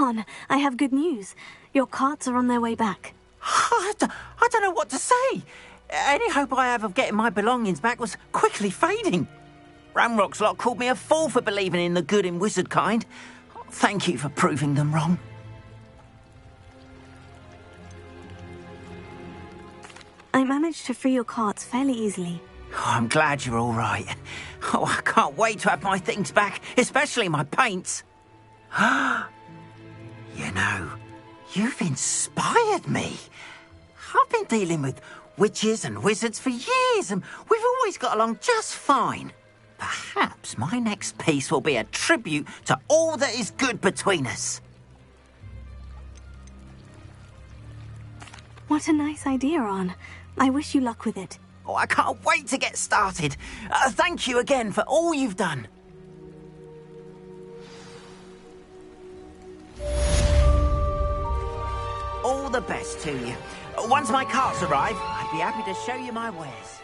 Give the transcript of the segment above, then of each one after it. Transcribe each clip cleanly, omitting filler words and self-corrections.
Arn, I have good news. Your carts are on their way back. I don't know what to say. Any hope I have of getting my belongings back was quickly fading. Ramrock's lot called me a fool for believing in the good in wizard kind. Thank you for proving them wrong. I managed to free your carts fairly easily. Oh, I'm glad you're all right. Oh, I can't wait to have my things back, especially my paints. You know, you've inspired me. I've been dealing with witches and wizards for years, and we've always got along just fine. Perhaps my next piece will be a tribute to all that is good between us. What a nice idea, Arn. I wish you luck with it. Oh, I can't wait to get started. Thank you again for all you've done. All the best to you. Once my carts arrive, I'd be happy to show you my wares.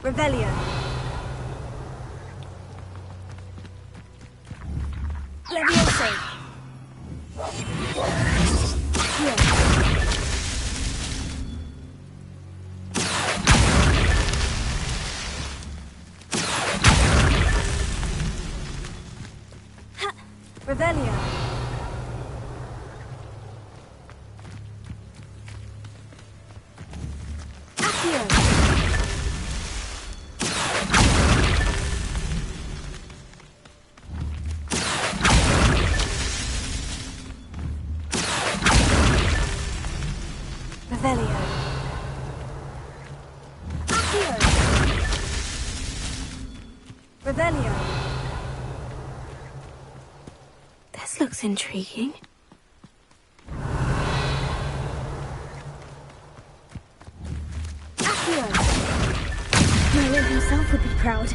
Revelio. Leviosa. Here. Revelio. Accio. Revelio. Accio. Revelio. This looks intriguing. Accio! Merlin himself would be proud.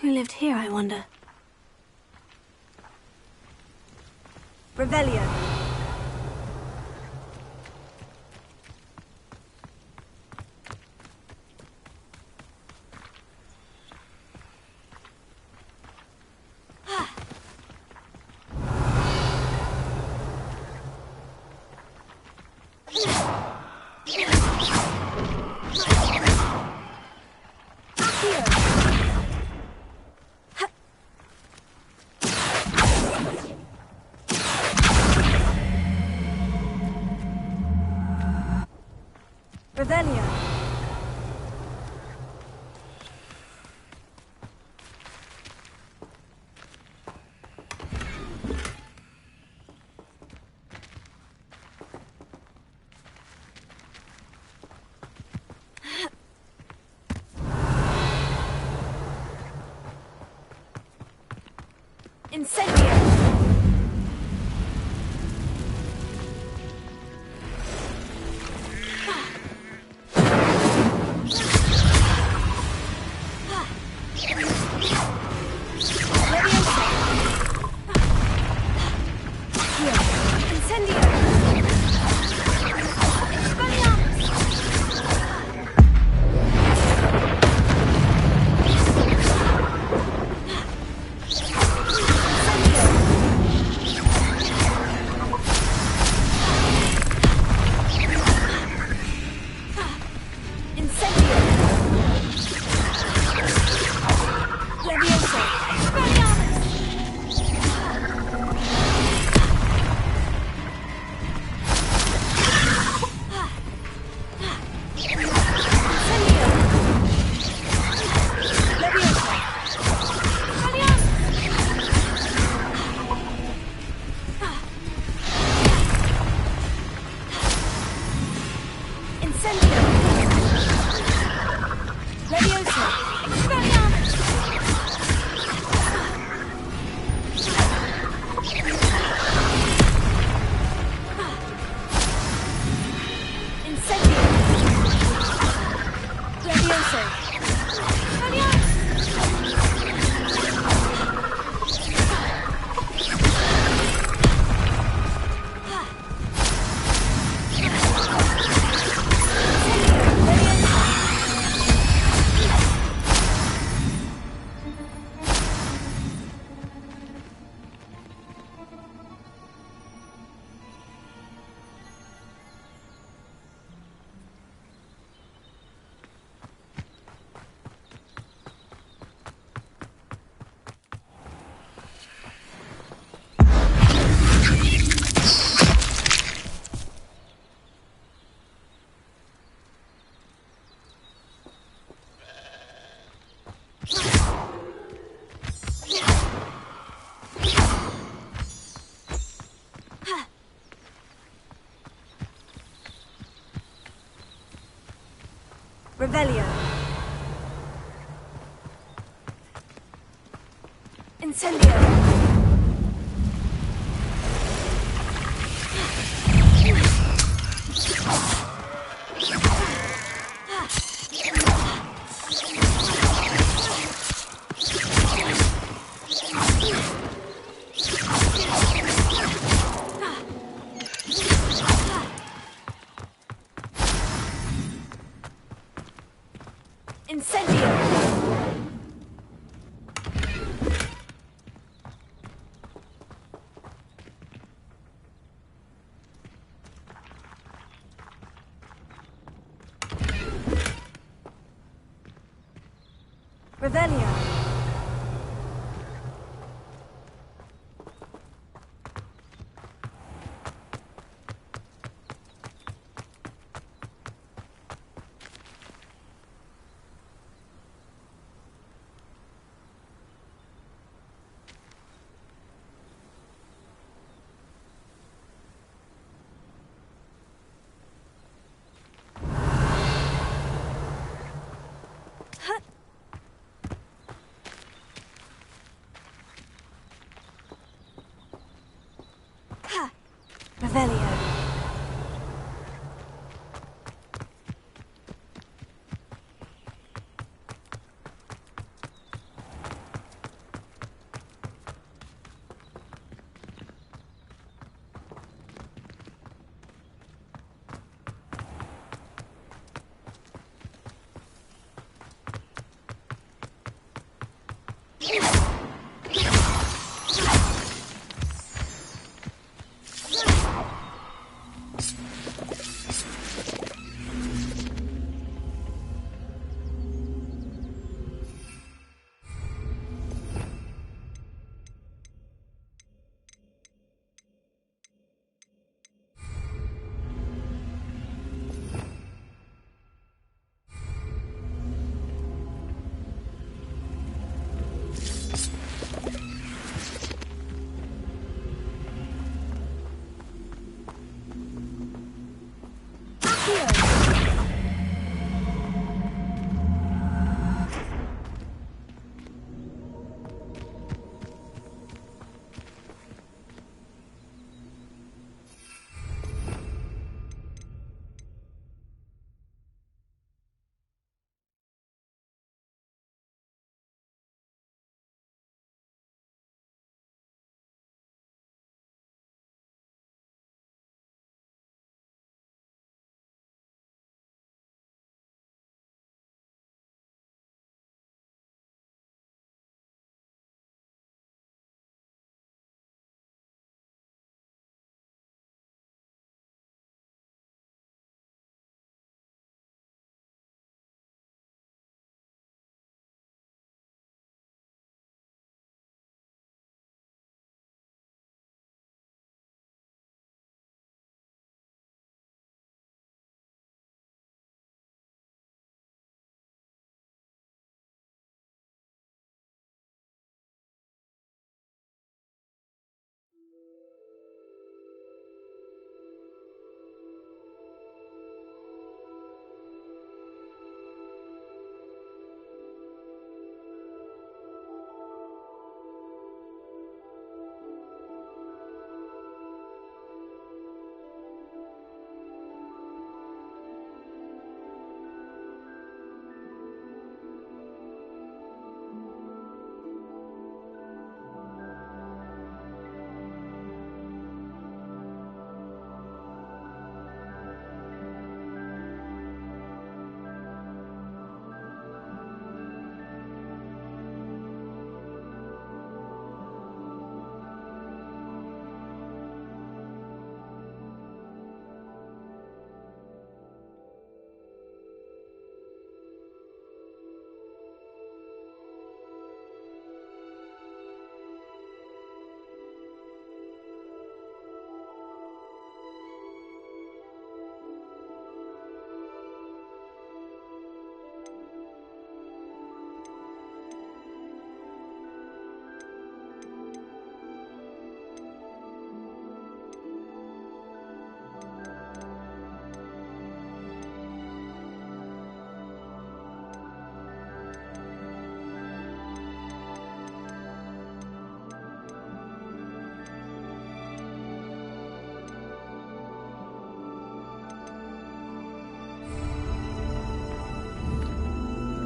Who lived here, I wonder? Revelio. Revelio. Incendio. Revelio. Incendio. Incendio! Revelio. Revelio.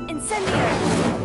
Incendio!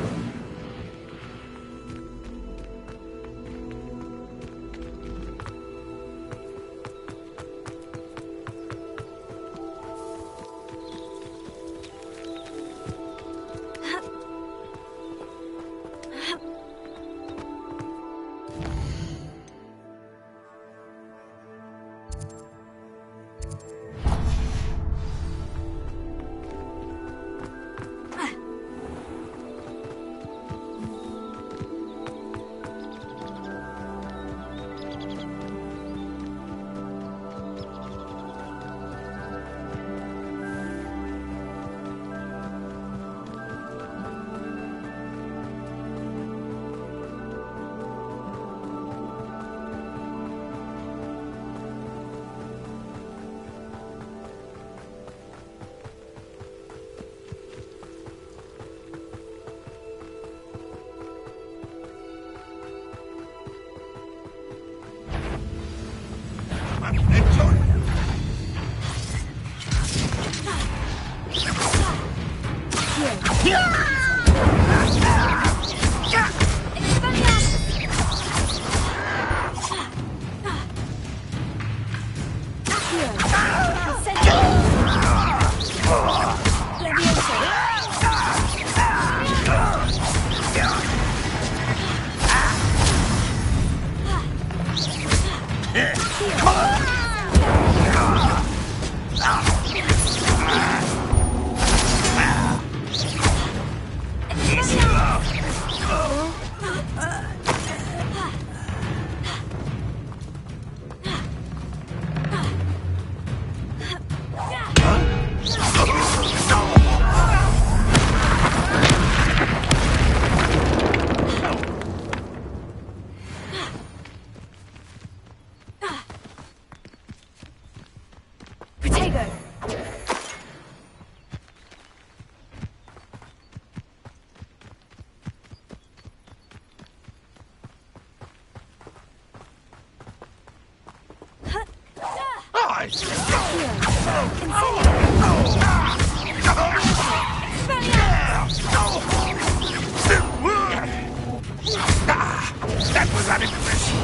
That was unimpressive.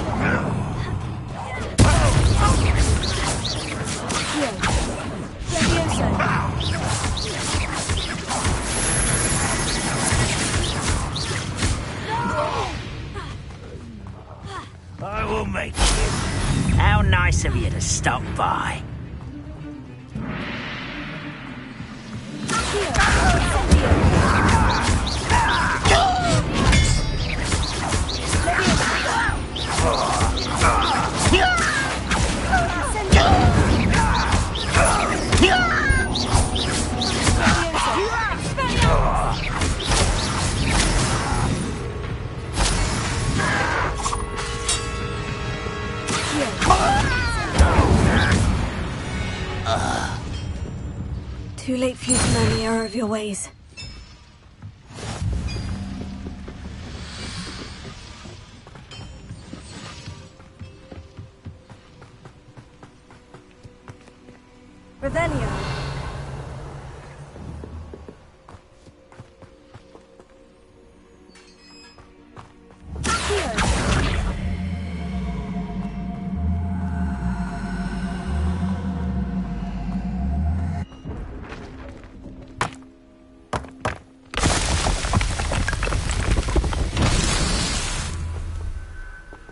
I will make it. How nice of you to stop by. Too late for you to learn the error of your ways. Revelio.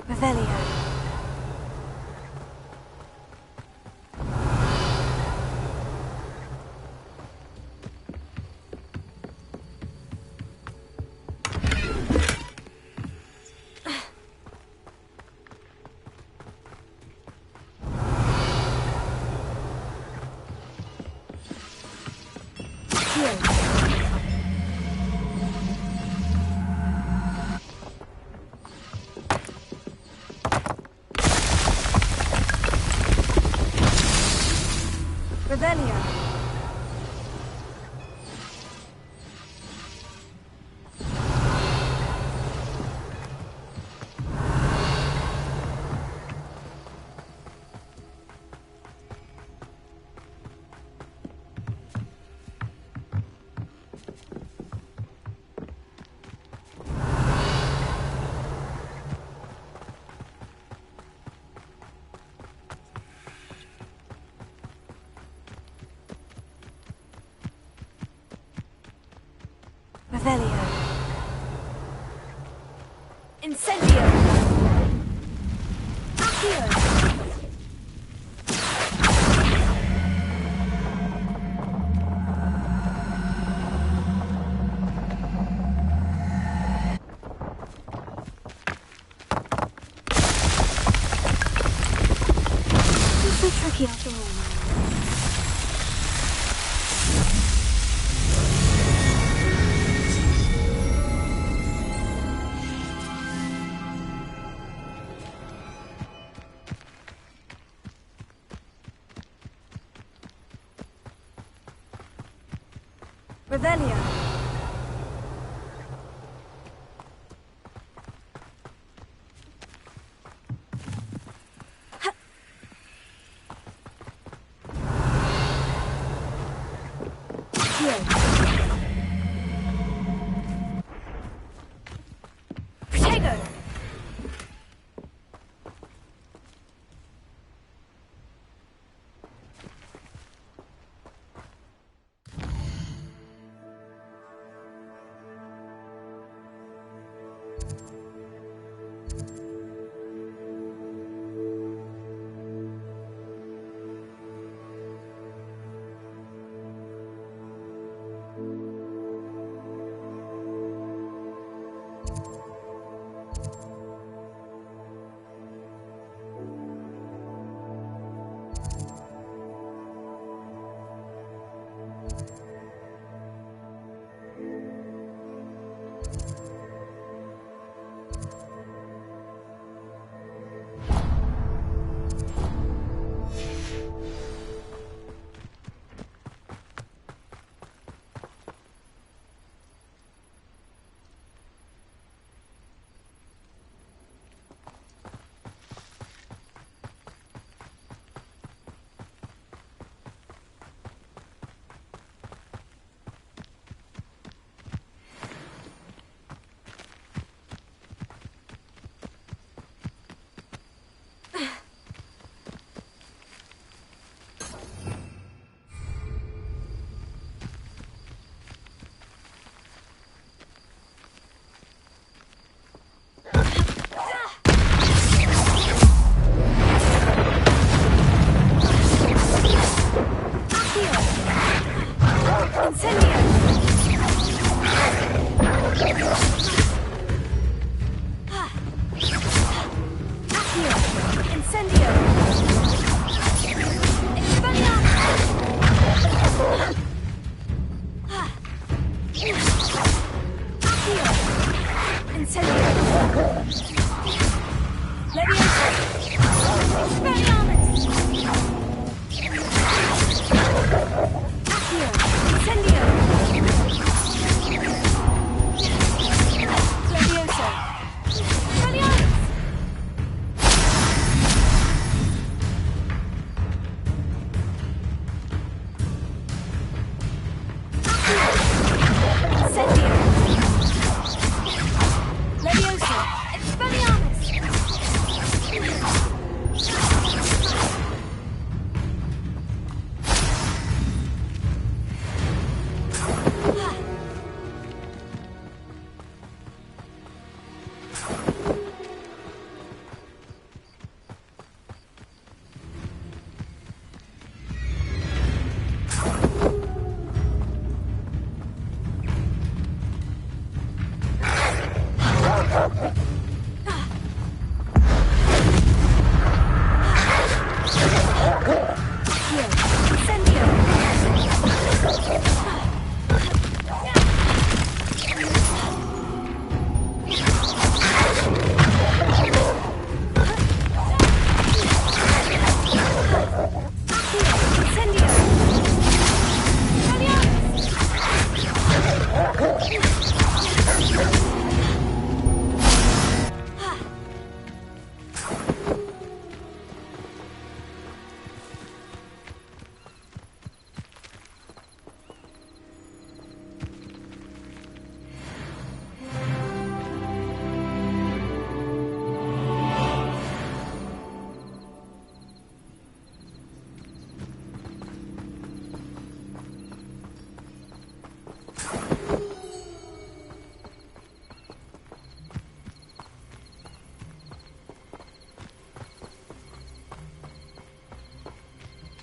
Revelio. Revelio. Revelio. Incendio. Accio. It's so tricky after all. Revelio. Protego!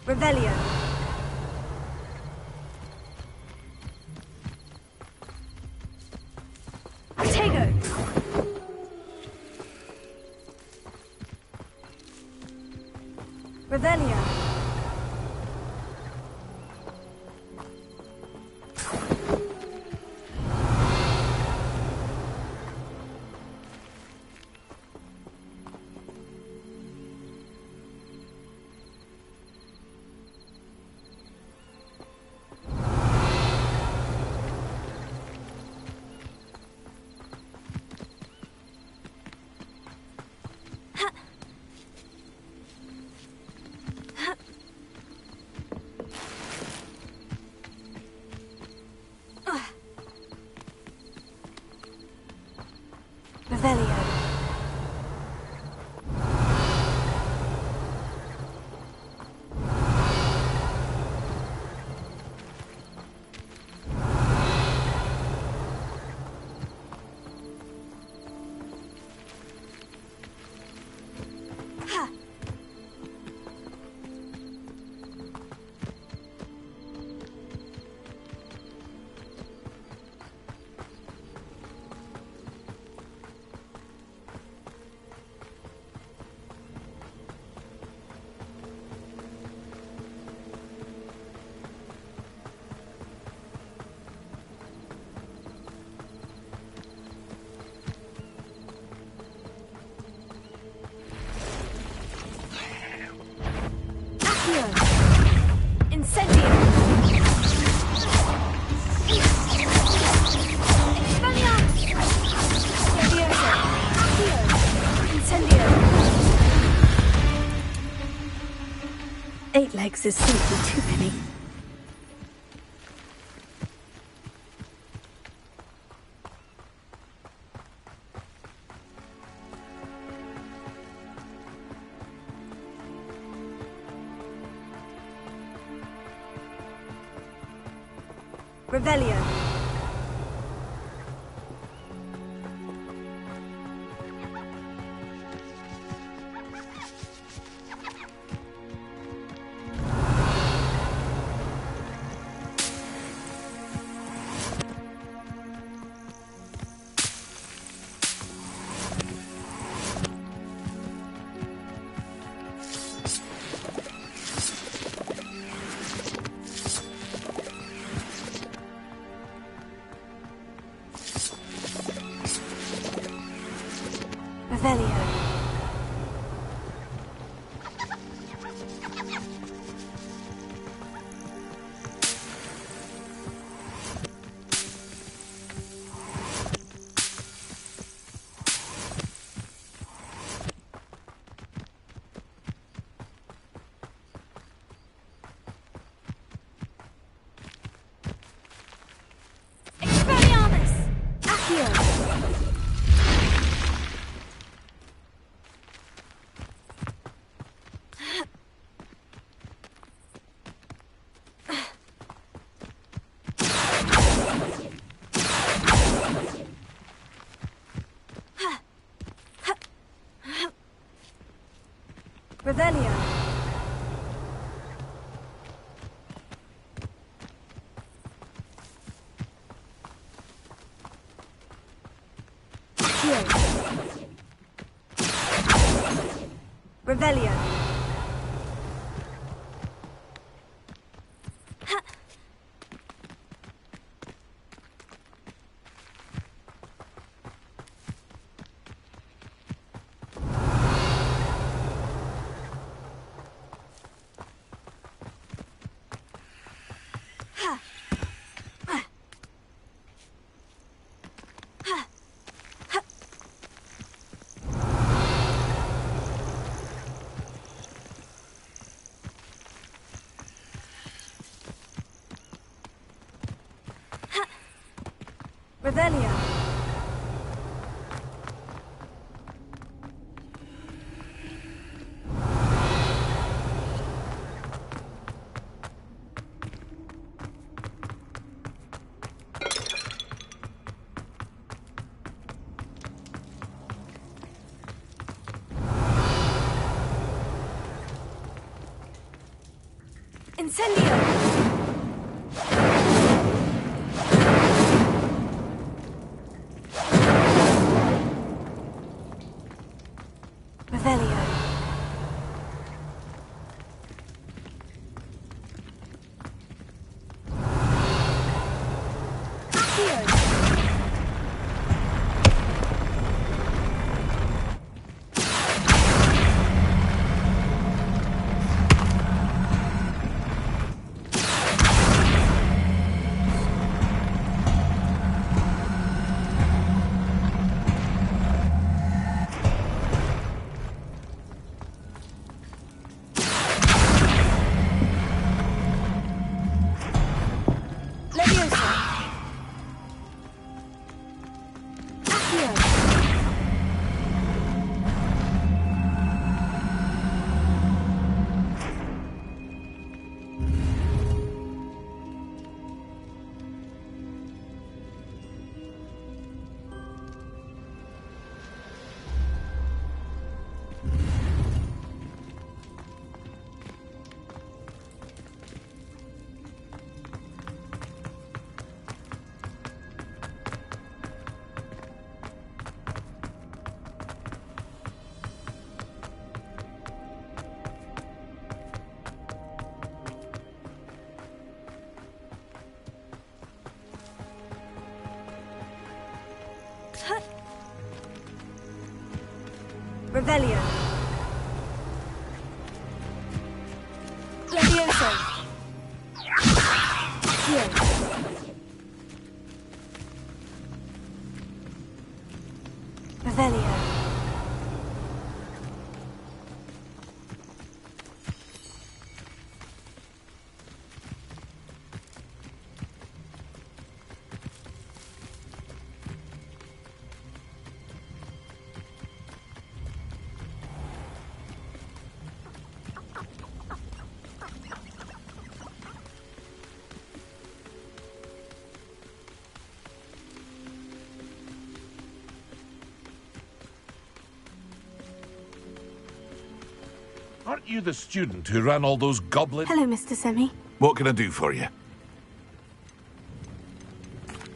Revelio. Protego. Revelio. Accio. Incendio. Expelliarmus. Leviosa. Accio. Incendio. 8 legs is simply too many. Revelio. Revelio. Expelliarmus! Accio! Revelio. Accio. Revelio. Revelio. Incendio. Revelio. Accio. Leviosa. Accio. Revelio. Furioso. Here. Revelio. Aren't you the student who ran all those goblins? Hello, Mr. Semi. What can I do for you?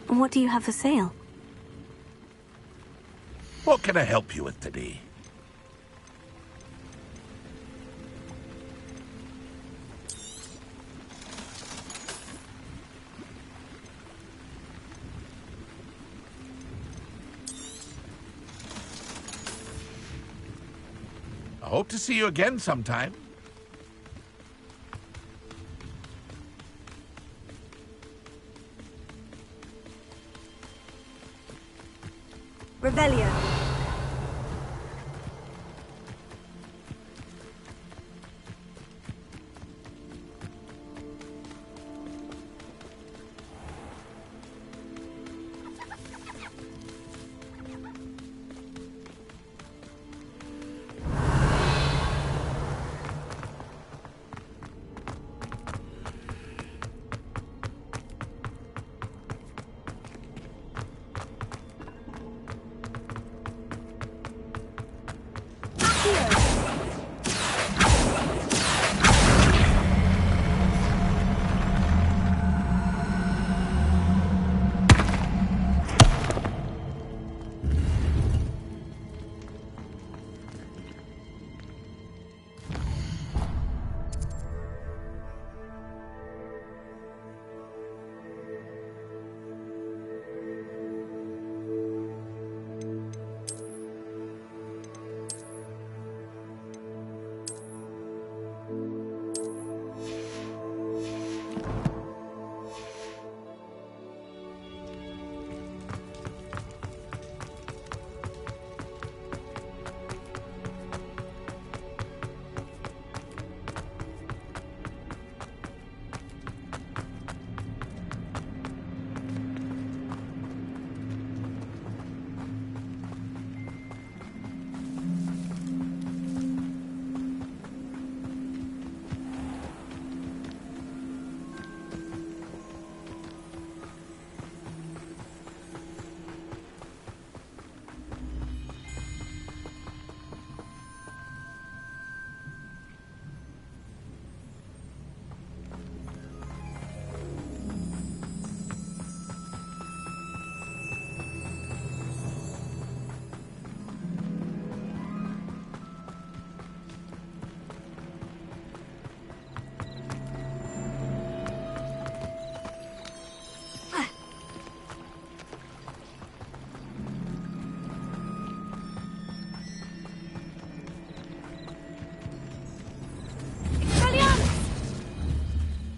What do you have for sale? What can I help you with today? I hope to see you again sometime. Revelio.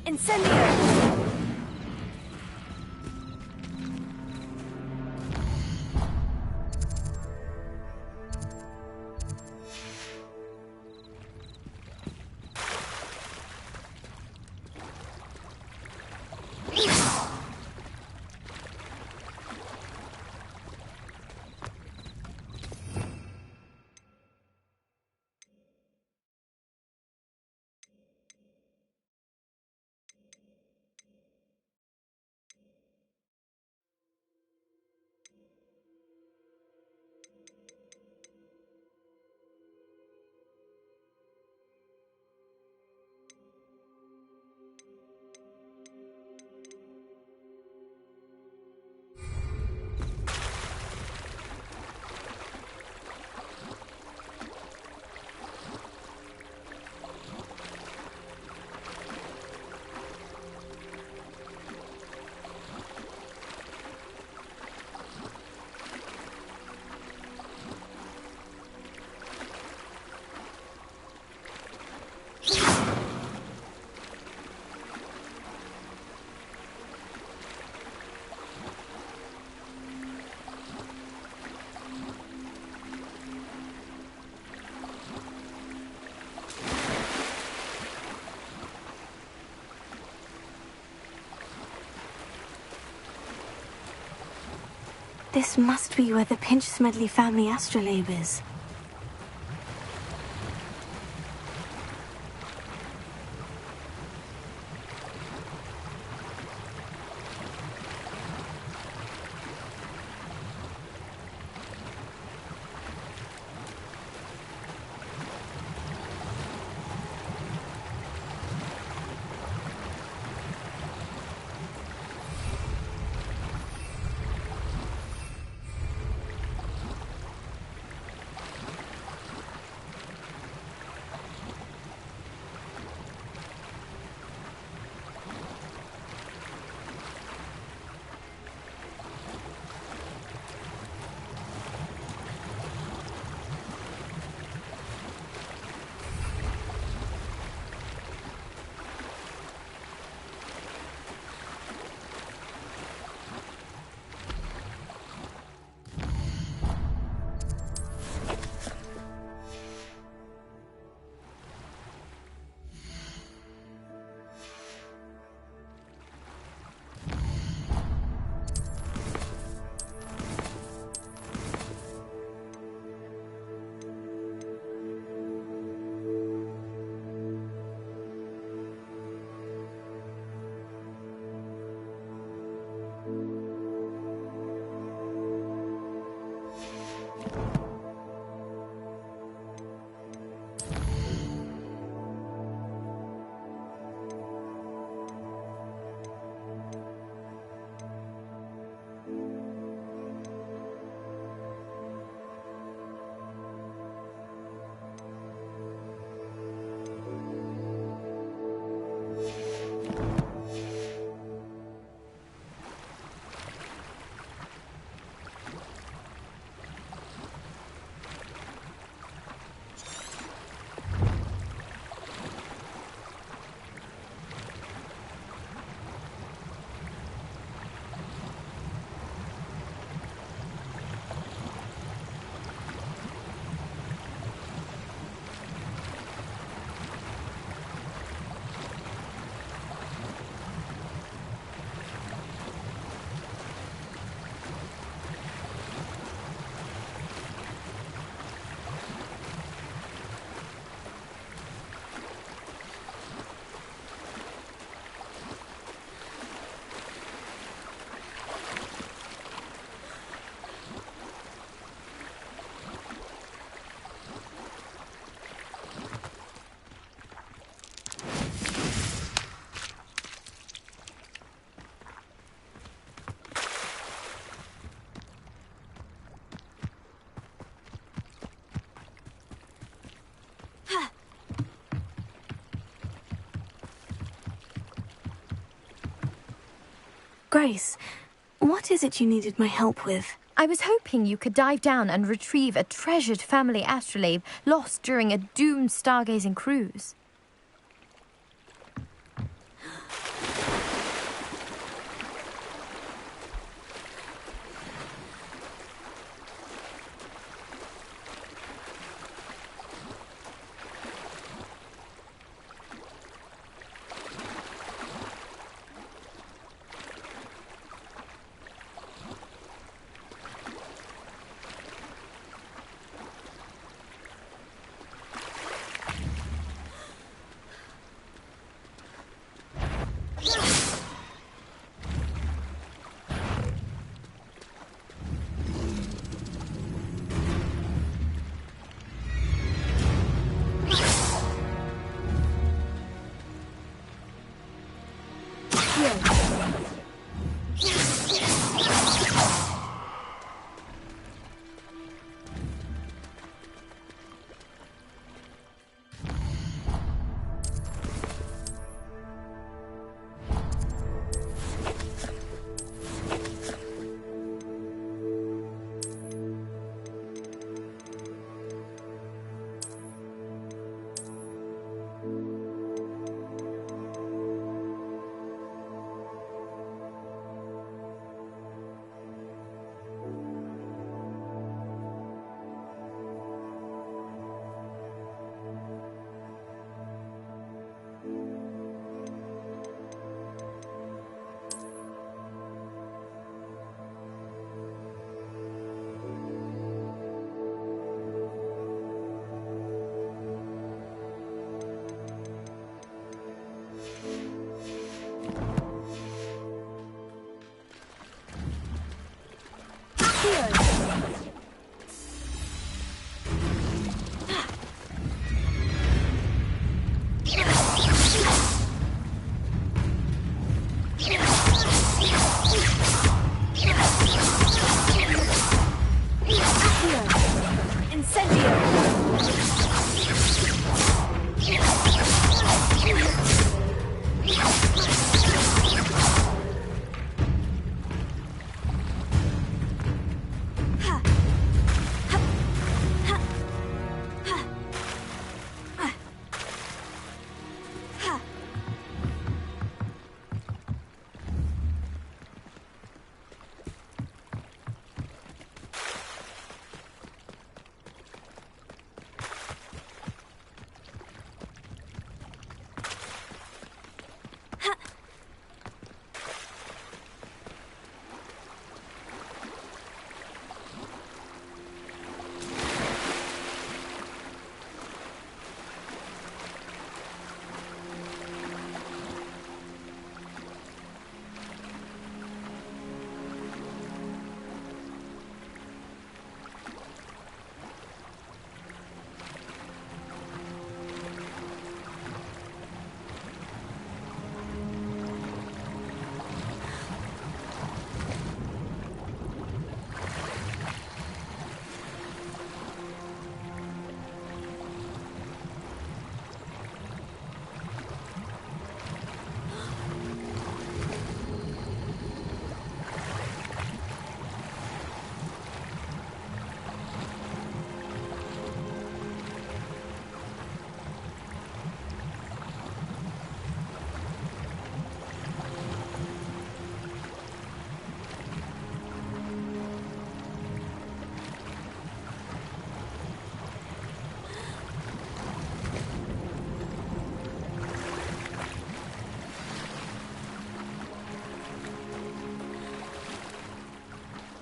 Incendio! This must be where the Pinch Smedley family astrolabe is. Grace, what is it you needed my help with? I was hoping you could dive down and retrieve a treasured family astrolabe lost during a doomed stargazing cruise.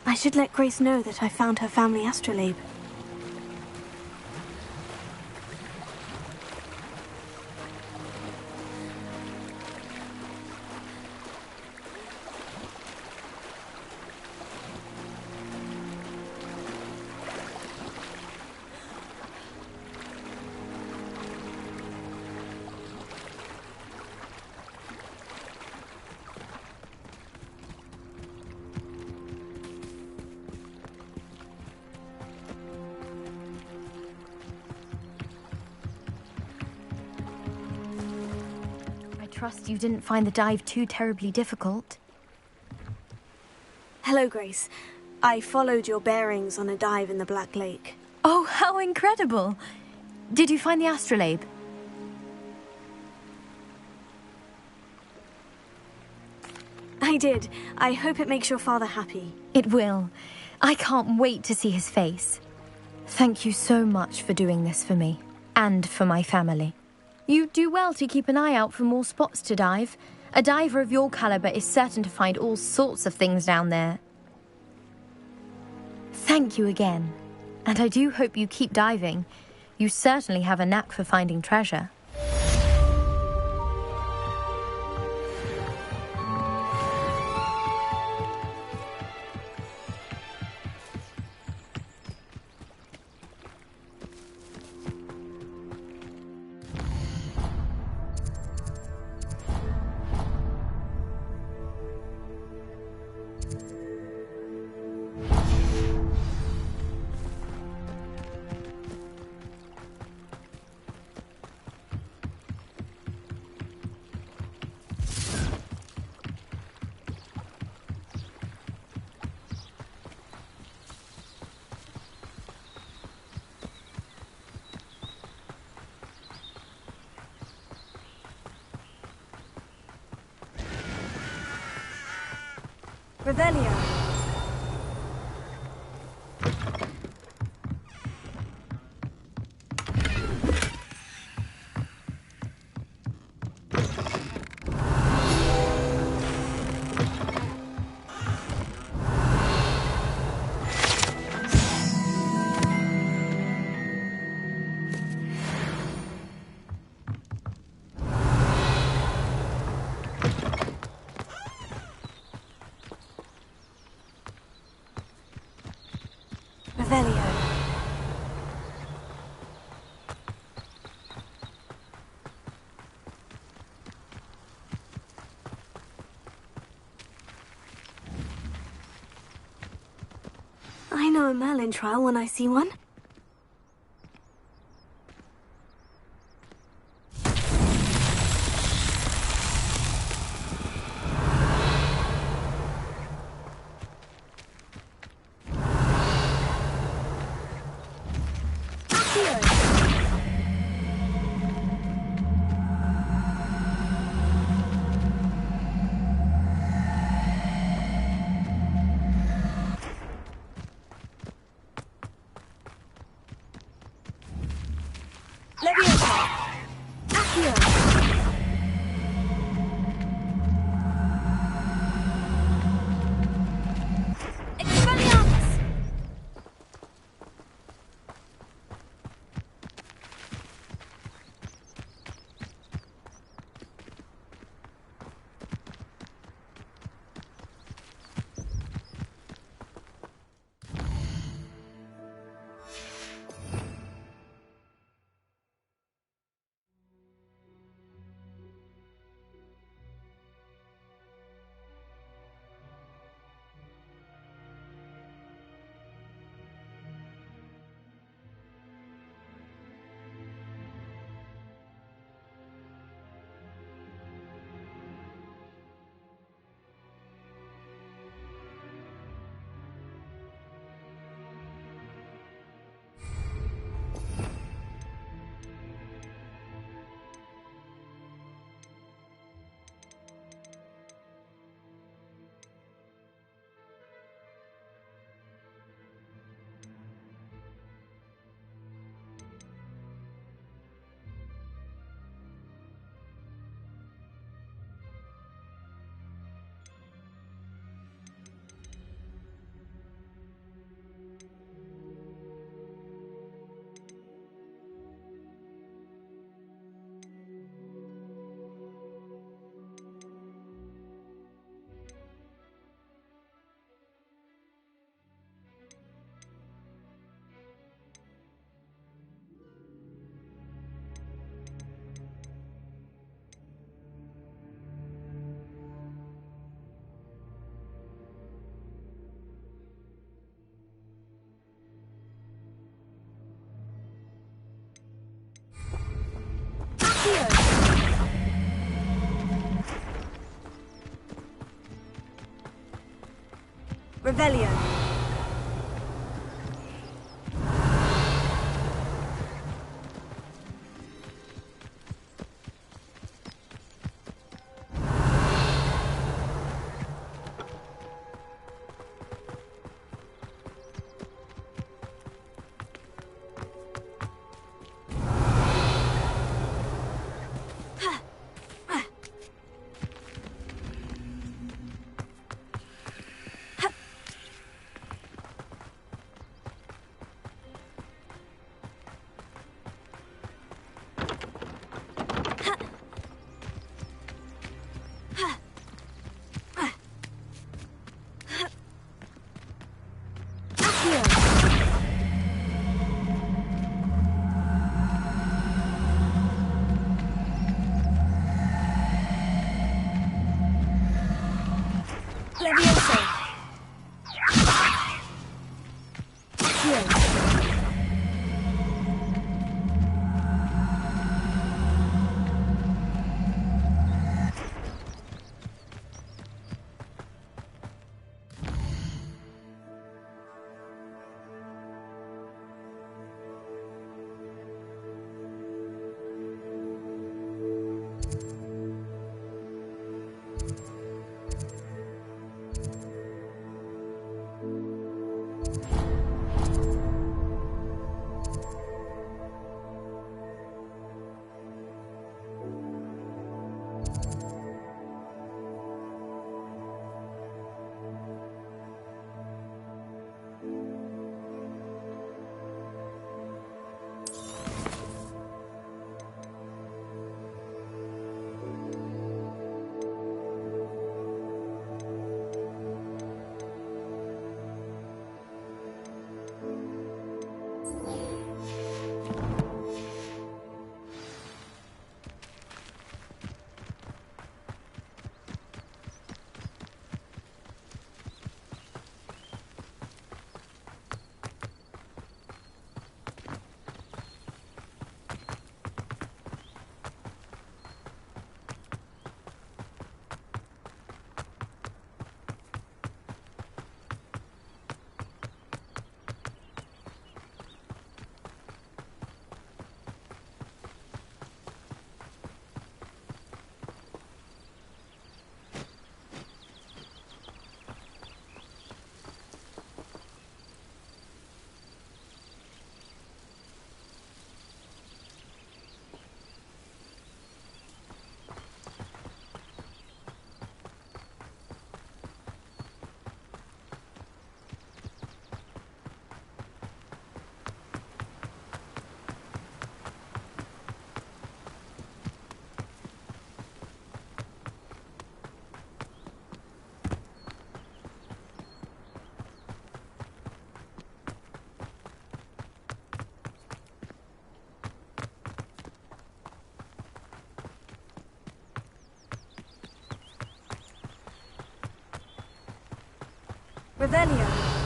I should let Grace know that I found her family astrolabe. I trust you didn't find the dive too terribly difficult. Hello, Grace. I followed your bearings on a dive in the Black Lake. Oh, how incredible! Did you find the astrolabe? I did. I hope it makes your father happy. It will. I can't wait to see his face. Thank you so much for doing this for me, and for my family. You do well to keep an eye out for more spots to dive. A diver of your caliber is certain to find all sorts of things down there. Thank you again, and I do hope you keep diving. You certainly have a knack for finding treasure. Revelio. Revelio. I know a Merlin trial when I see one. Revelio. Levioso. Accio. Revelio.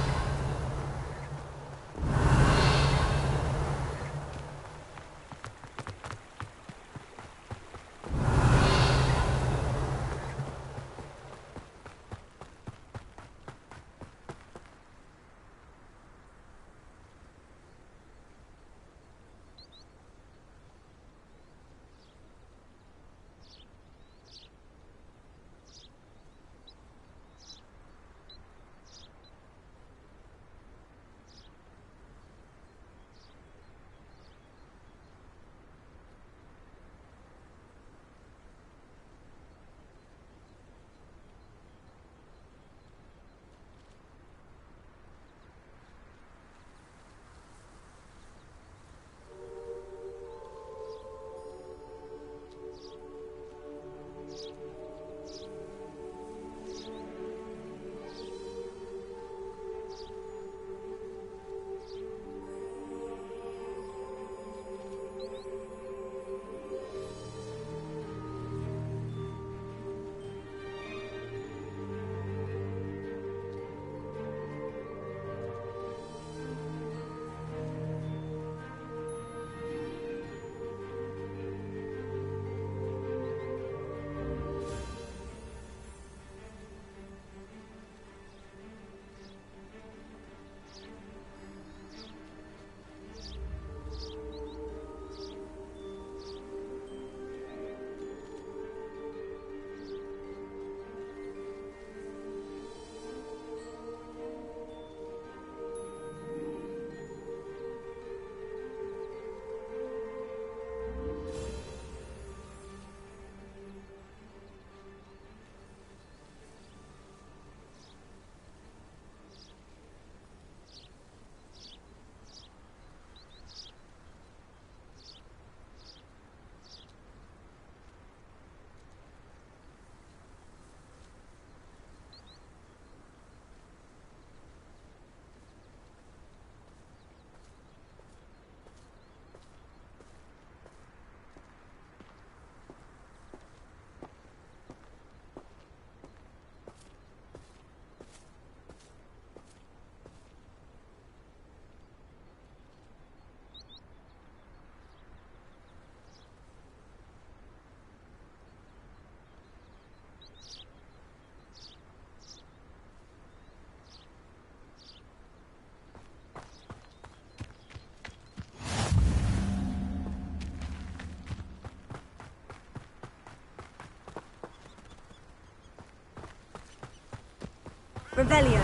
Revelio.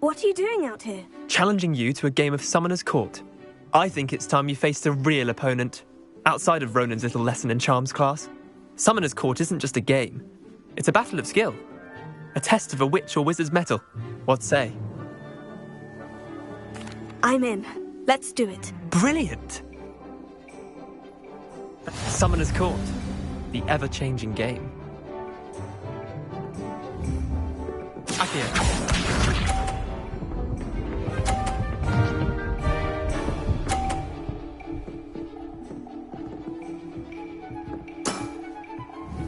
What are you doing out here? Challenging you to a game of Summoner's Court. I think it's time you faced a real opponent, outside of Ronan's little lesson in charms class. Summoner's Court isn't just a game. It's a battle of skill. A test of a witch or wizard's mettle. What say? I'm in. Let's do it. Brilliant! Summoner's Court. The ever-changing game. Accio.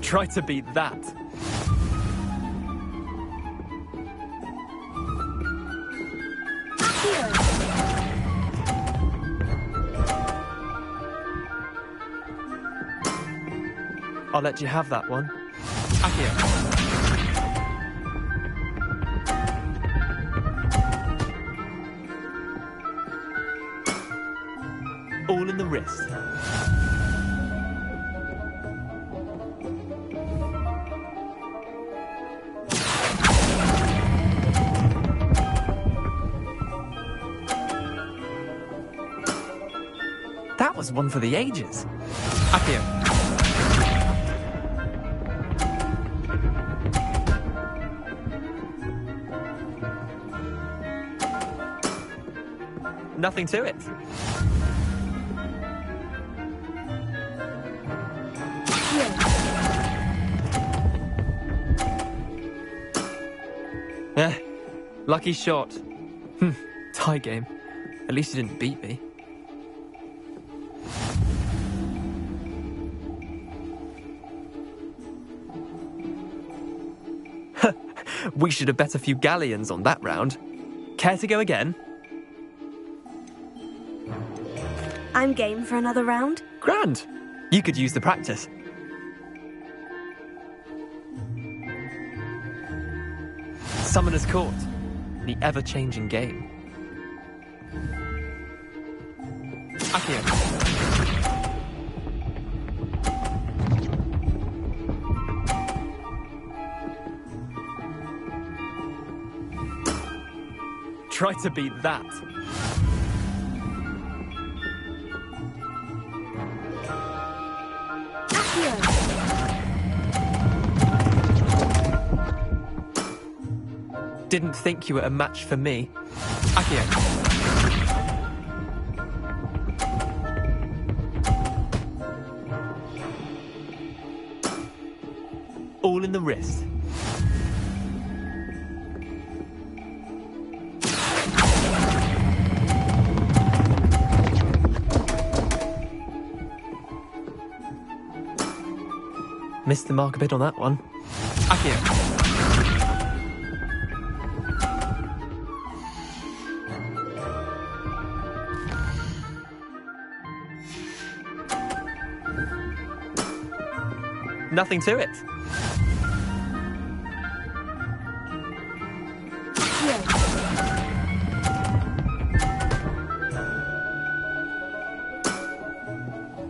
Try to beat that. I'll let you have that one. Accio. All in the wrist. That was one for the ages. Accio. Nothing to it. Lucky shot. Tie game. At least you didn't beat me. We should have bet a few galleons on that round. Care to go again? I'm game for another round. Grand. You could use the practice. Summoner's Court. The ever-changing game. Accio. Try to beat that. Didn't think you were a match for me. Accio. All in the wrist. Missed the mark a bit on that one. Accio. Nothing to it.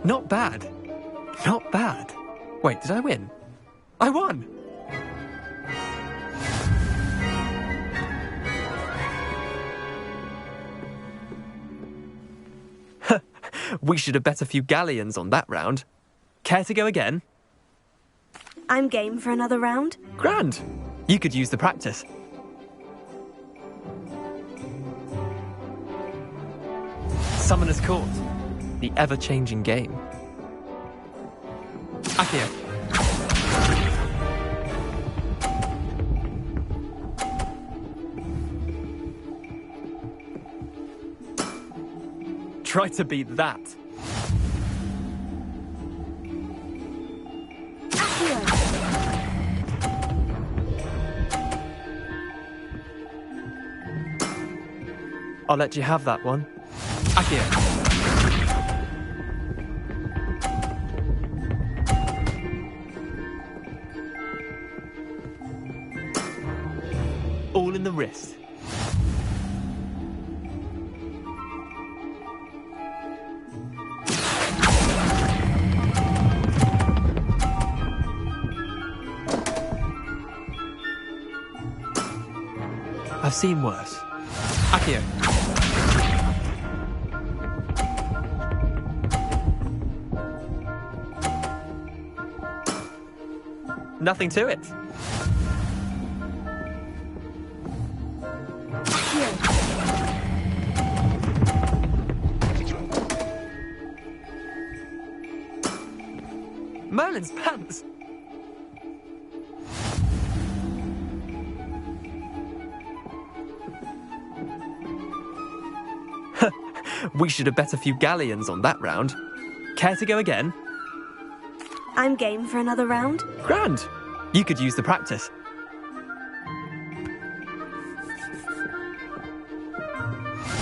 Not bad. Not bad. Wait, did I win? I won! We should have bet a few galleons on that round. Care to go again? I'm game for another round. Grand. You could use the practice. Summoner's Court. The ever-changing game. Accio. Try to beat that. I'll let you have that one. Accio. in the wrist. I've seen worse. Accio. Nothing to it. Merlin's pants. We should have bet a few galleons on that round. Care to go again? I'm game for another round. Grand. You could use the practice.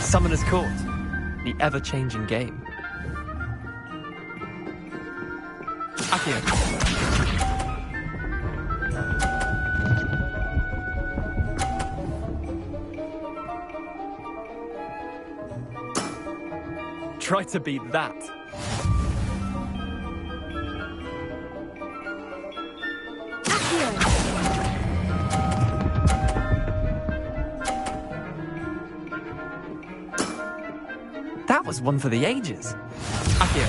Summoner's Court. The ever-changing game. Accio. Try to beat that. That was one for the ages. Accio.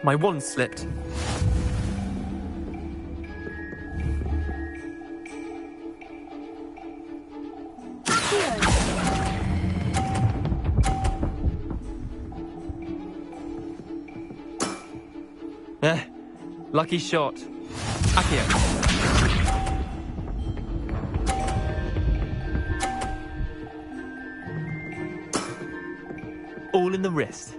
My wand slipped. Lucky shot. Accio. All in the wrist.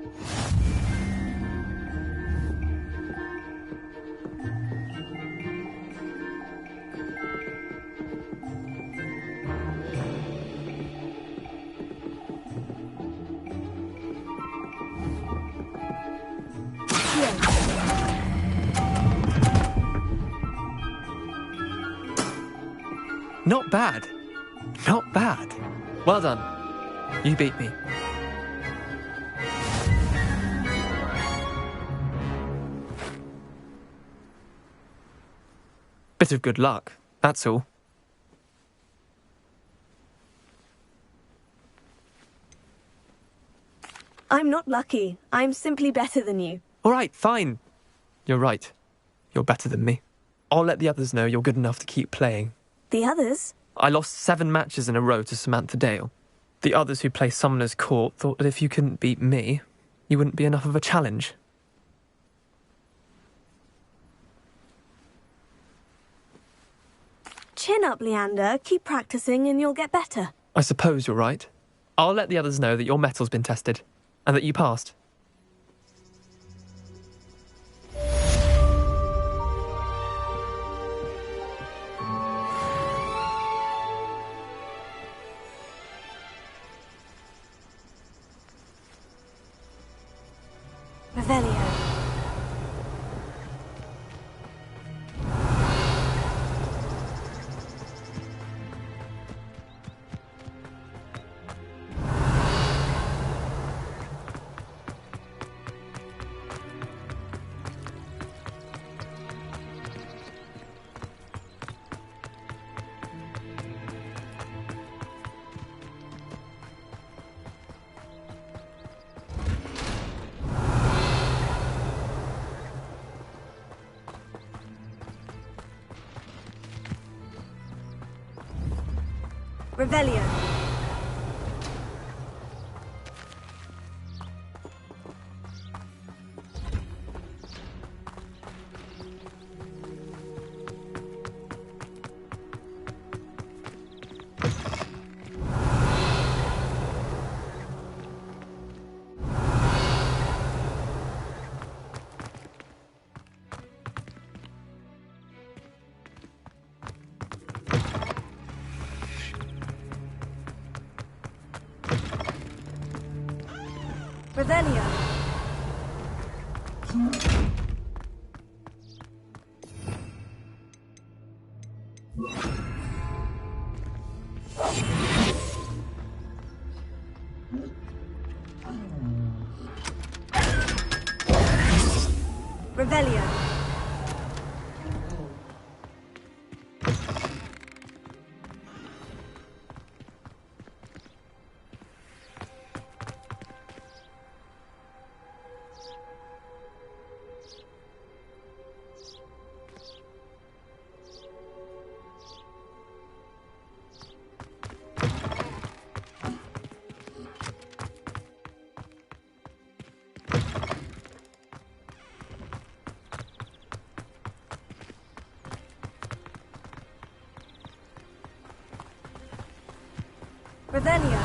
Not bad. Not bad. Well done. You beat me. Bit of good luck, that's all. I'm not lucky. I'm simply better than you. All right, fine. You're right. You're better than me. I'll let the others know you're good enough to keep playing. The others? I lost 7 matches in a row to Samantha Dale. The others who play Summoner's Court thought that if you couldn't beat me, you wouldn't be enough of a challenge. Chin up, Leander. Keep practicing and you'll get better. I suppose you're right. I'll let the others know that your metal's been tested, and that you passed. Revelio. Revelio. Revelio. Revelio. Revelio.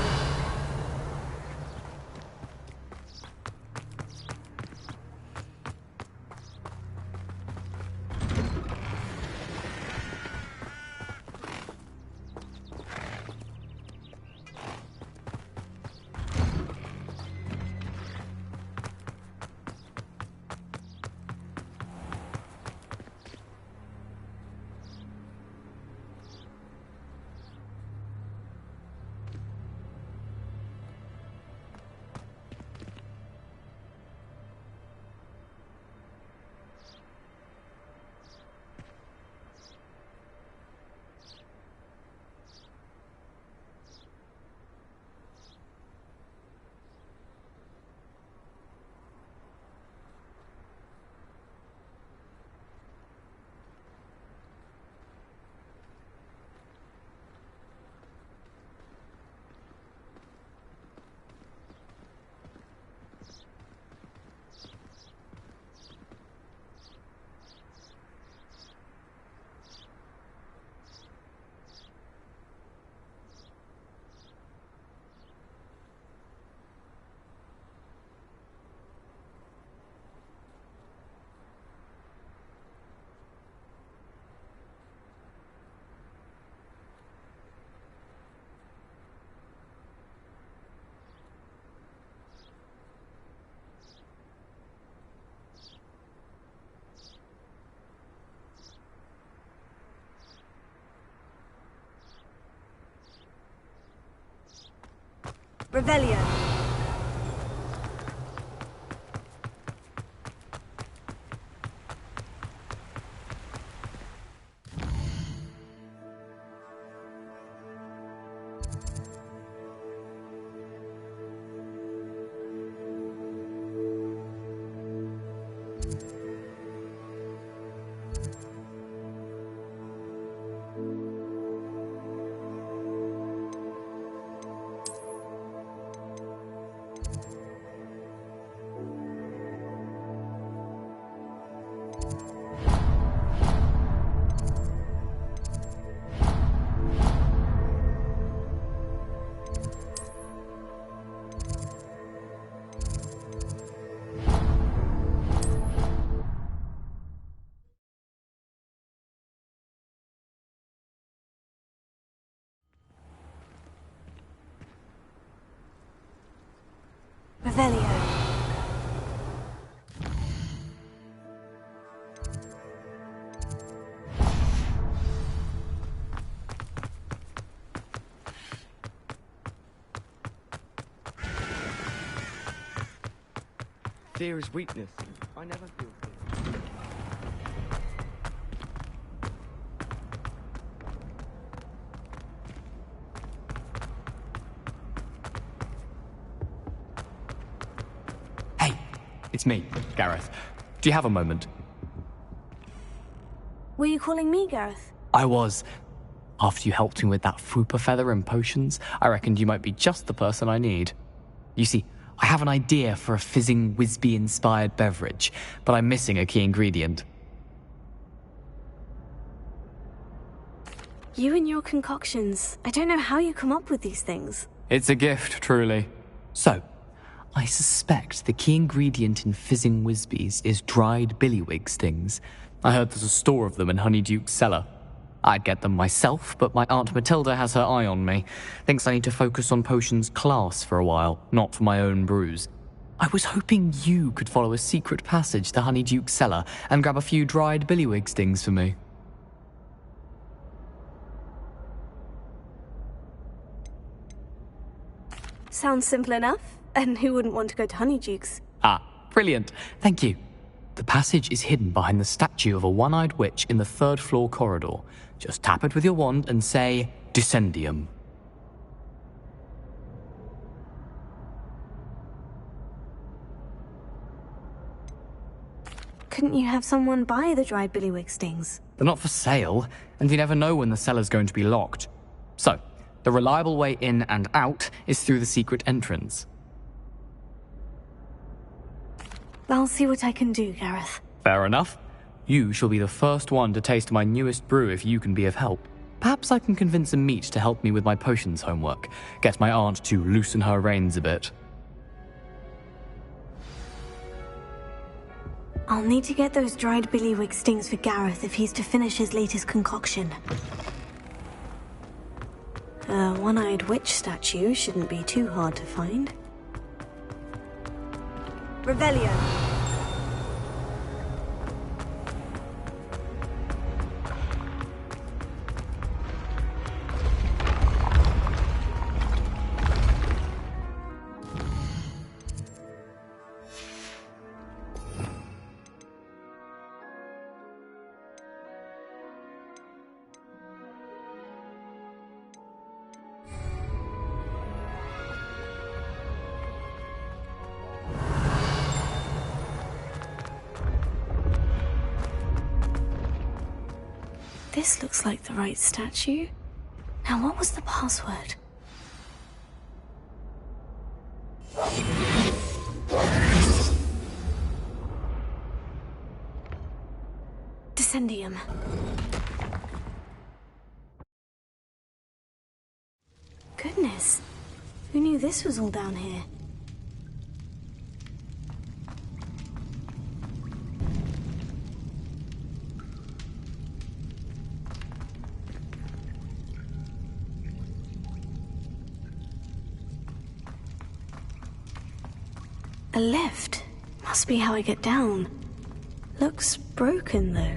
Revelio. Revelio. Fear is weakness. I never feel fear. Hey, it's me, Gareth. Do you have a moment? Were you calling me, Gareth? I was. After you helped me with that Fupa feather and potions, I reckoned you might be just the person I need. You see, I have an idea for a fizzing Whizbee-inspired beverage, but I'm missing a key ingredient. You and your concoctions. I don't know how you come up with these things. It's a gift, truly. So, I suspect the key ingredient in fizzing Whizbees is dried billywig stings. I heard there's a store of them in Honeyduke's cellar. I'd get them myself, but my Aunt Matilda has her eye on me. Thinks I need to focus on potions class for a while, not for my own brews. I was hoping you could follow a secret passage to Honeyduke's cellar and grab a few dried billywig stings for me. Sounds simple enough. And who wouldn't want to go to Honeyduke's? Ah, brilliant. Thank you. The passage is hidden behind the statue of a one-eyed witch in the third-floor corridor. Just tap it with your wand and say, Descendium. Couldn't you have someone buy the dried billywig stings? They're not for sale, and you never know when the cellar's going to be locked. So, the reliable way in and out is through the secret entrance. I'll see what I can do, Gareth. Fair enough. You shall be the first one to taste my newest brew if you can be of help. Perhaps I can convince a meat to help me with my potions homework. Get my aunt to loosen her reins a bit. I'll need to get those dried billywig stings for Gareth if he's to finish his latest concoction. A one-eyed witch statue shouldn't be too hard to find. Revelio. This looks like the right statue. Now, what was the password? Descendium. Goodness. Who knew this was all down here? A lift. Must be how I get down. Looks broken, though.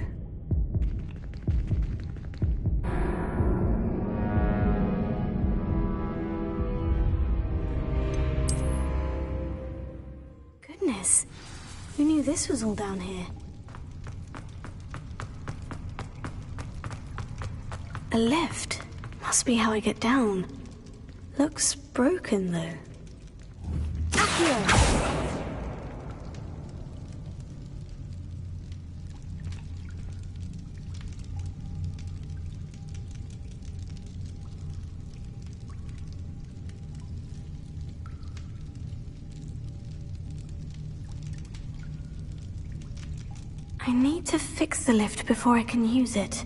Goodness. Who knew this was all down here? A lift. Must be how I get down. Looks broken, though. Accio! I need to fix the lift before I can use it.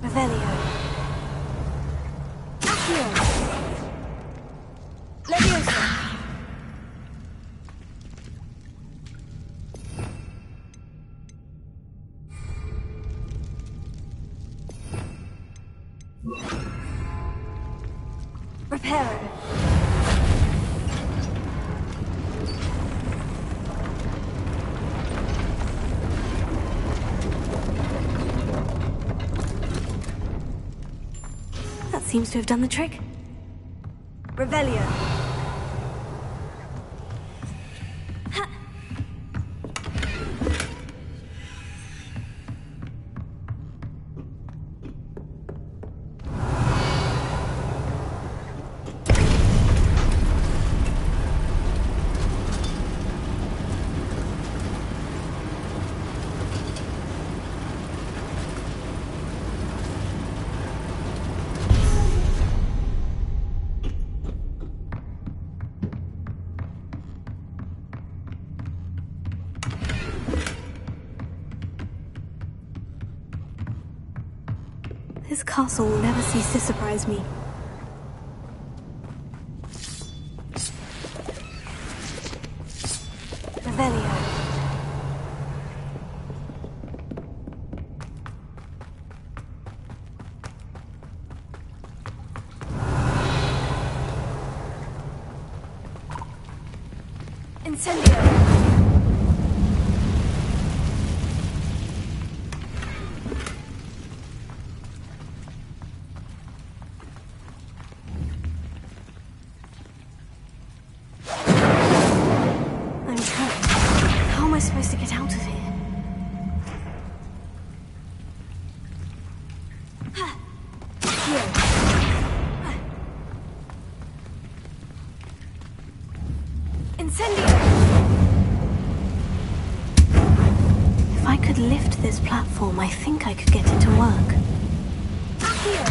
Revelio. Accio. Leviosa. Reparo. Seems to have done the trick. Revelio. Ha. This castle will never cease to surprise me. Revelio. Incendio. I'm trapped. How am I supposed to get out of here? Here. Incendio! If I could lift this platform, I think I could get it to work. Here.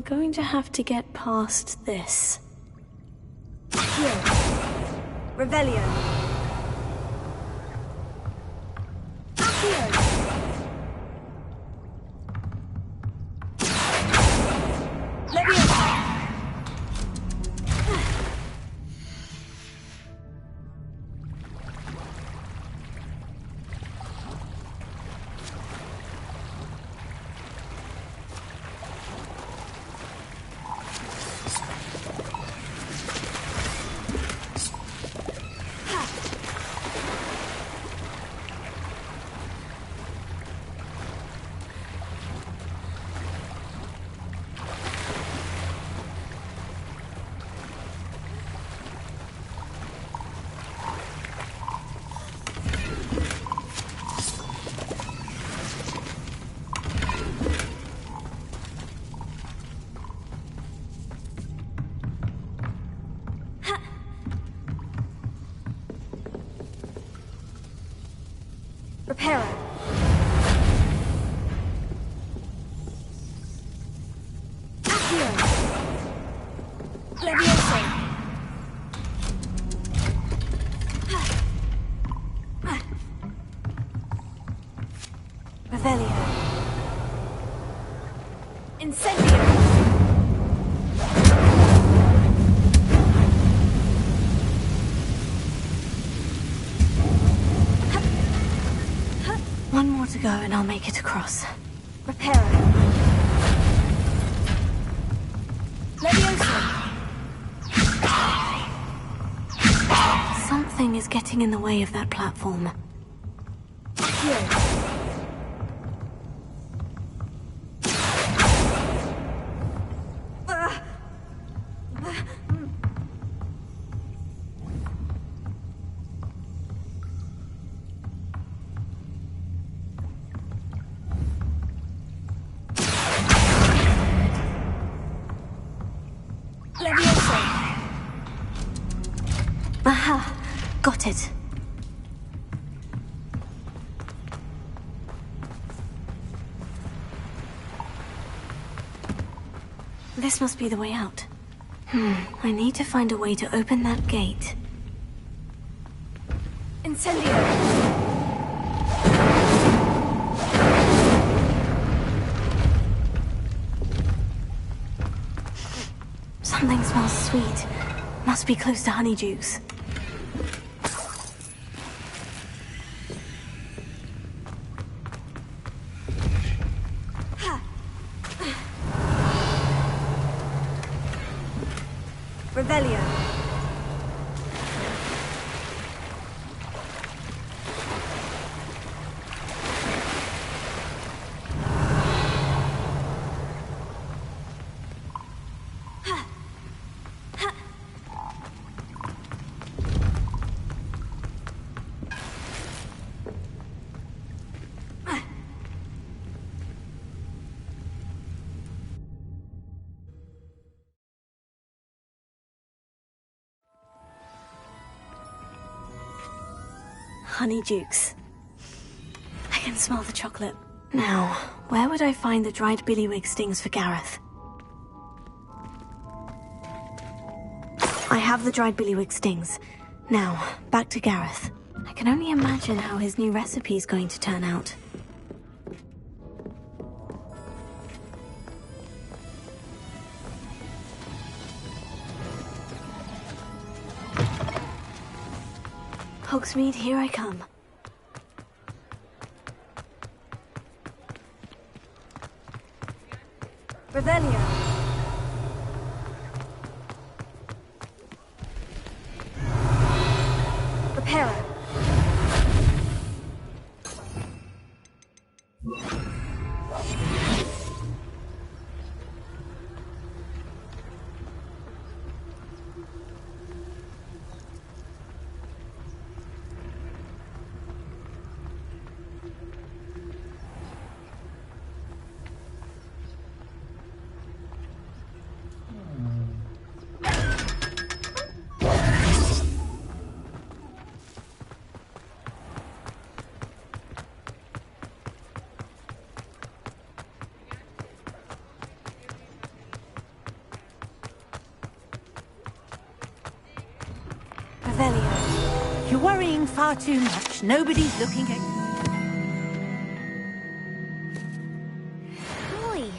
I'm going to have to get past this. Here. Revelio. Here. Reparo. Accio. Levioso. Revelio. Incendio. One more to go and I'll make it across. Reparo. Levioso. Something is getting in the way of that platform. Here. Levioso. Aha! Got it. This must be the way out. I need to find a way to open that gate. Incendio. Something smells sweet. Must be close to Honeydukes. Revelio. Honeydukes. I can smell the chocolate. Now, where would I find the dried billywig stings for Gareth? I have the dried billywig stings. Now, back to Gareth. I can only imagine how his new recipe is going to turn out. Hogsmeade, here I come. Revelio. Reparo. worrying far too much. Nobody's looking at... Oi.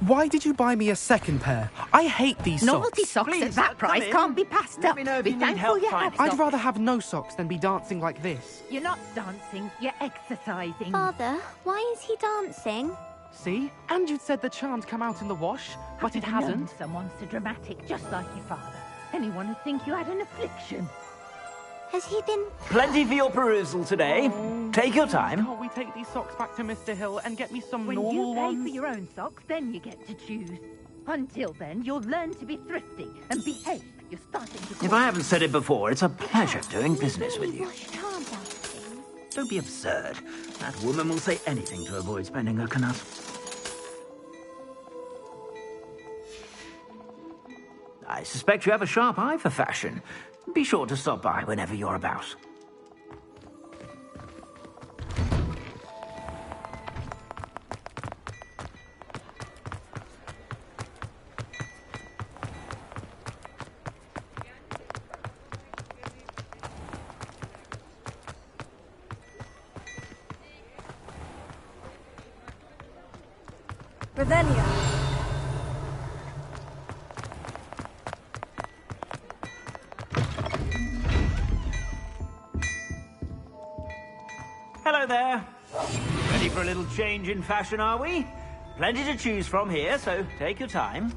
Why did you buy me a second pair? I hate these Novelty socks. socks at that price can't be passed up. me know if Be you need thankful help you have finding- I'd socks. rather have no socks than be dancing like this. You're not dancing, you're exercising. Father, why is he dancing? See? And you'd said the charm'd come out in the wash, but it hasn't. Someone so dramatic, just like your father. Anyone would think you had an affliction. Has he been... Plenty for your perusal today. Take your time. Can't we take these socks back to Mr. Hill and get me some When normal you pay ones? for your own socks, then you get to choose. Until then, you'll learn to be thrifty and behave. You're starting to... If I haven't said it before, it's a pleasure doing business with you. Wash charms out of things. Don't be absurd. That woman will say anything to avoid spending her canut. I suspect you have a sharp eye for fashion. Be sure to stop by whenever you're about. Revelio. Hello there. Ready for a little change in fashion, are we? Plenty to choose from here, so take your time.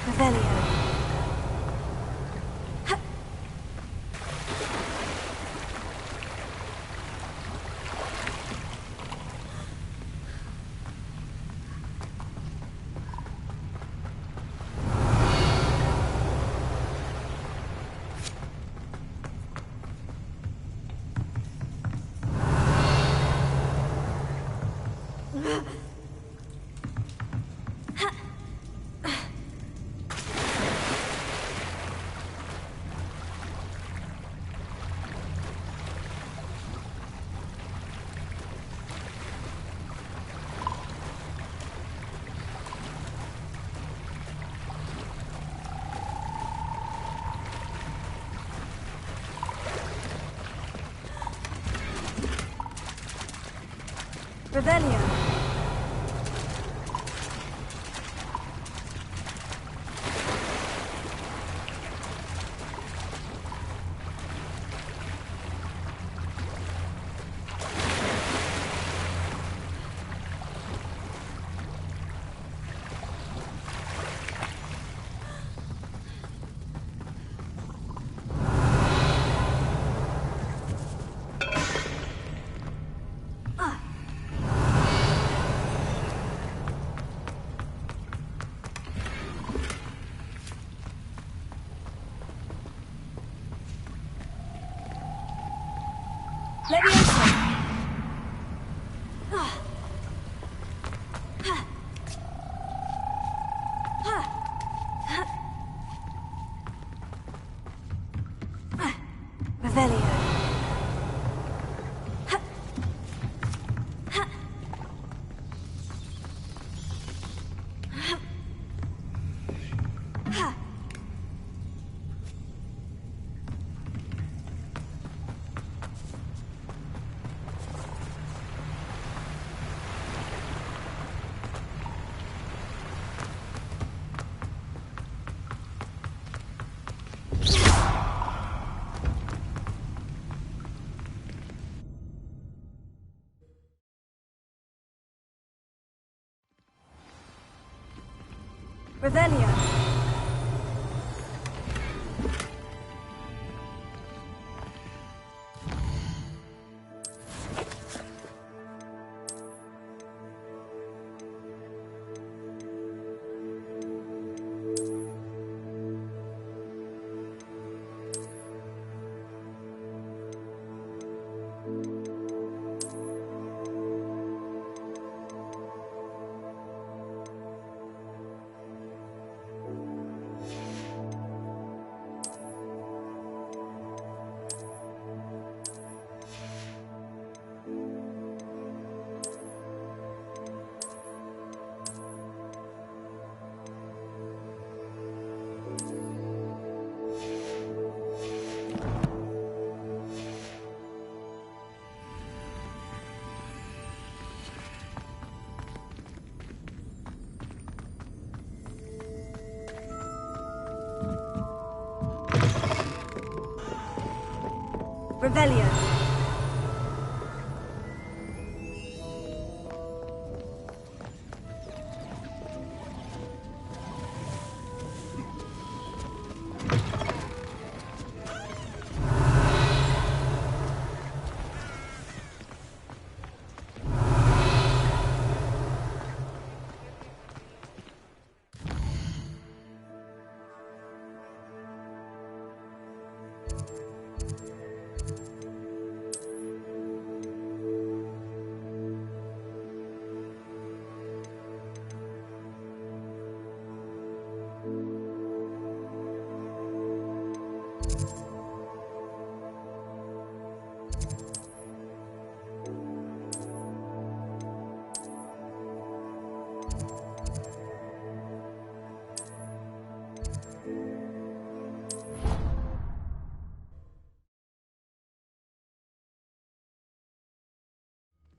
Revelio. Revelio. Revelio. Revelio.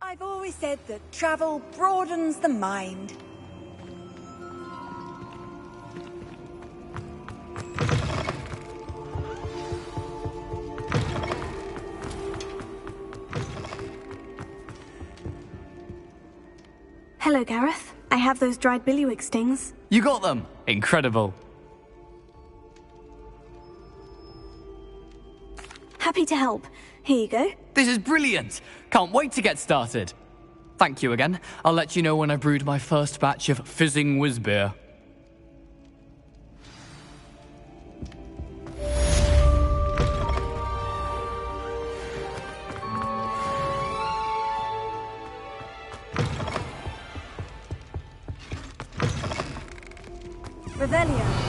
I've always said that travel broadens the mind. Hello, Gareth. I have those dried billywig stings. You got them! Incredible. Happy to help. Here you go. This is brilliant! Can't wait to get started. Thank you again. I'll let you know when I brewed my first batch of fizzing whiz beer. Revelio.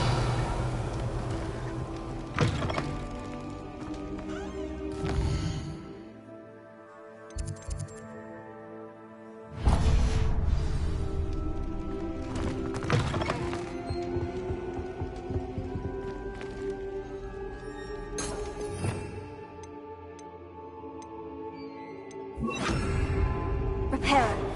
Reparo.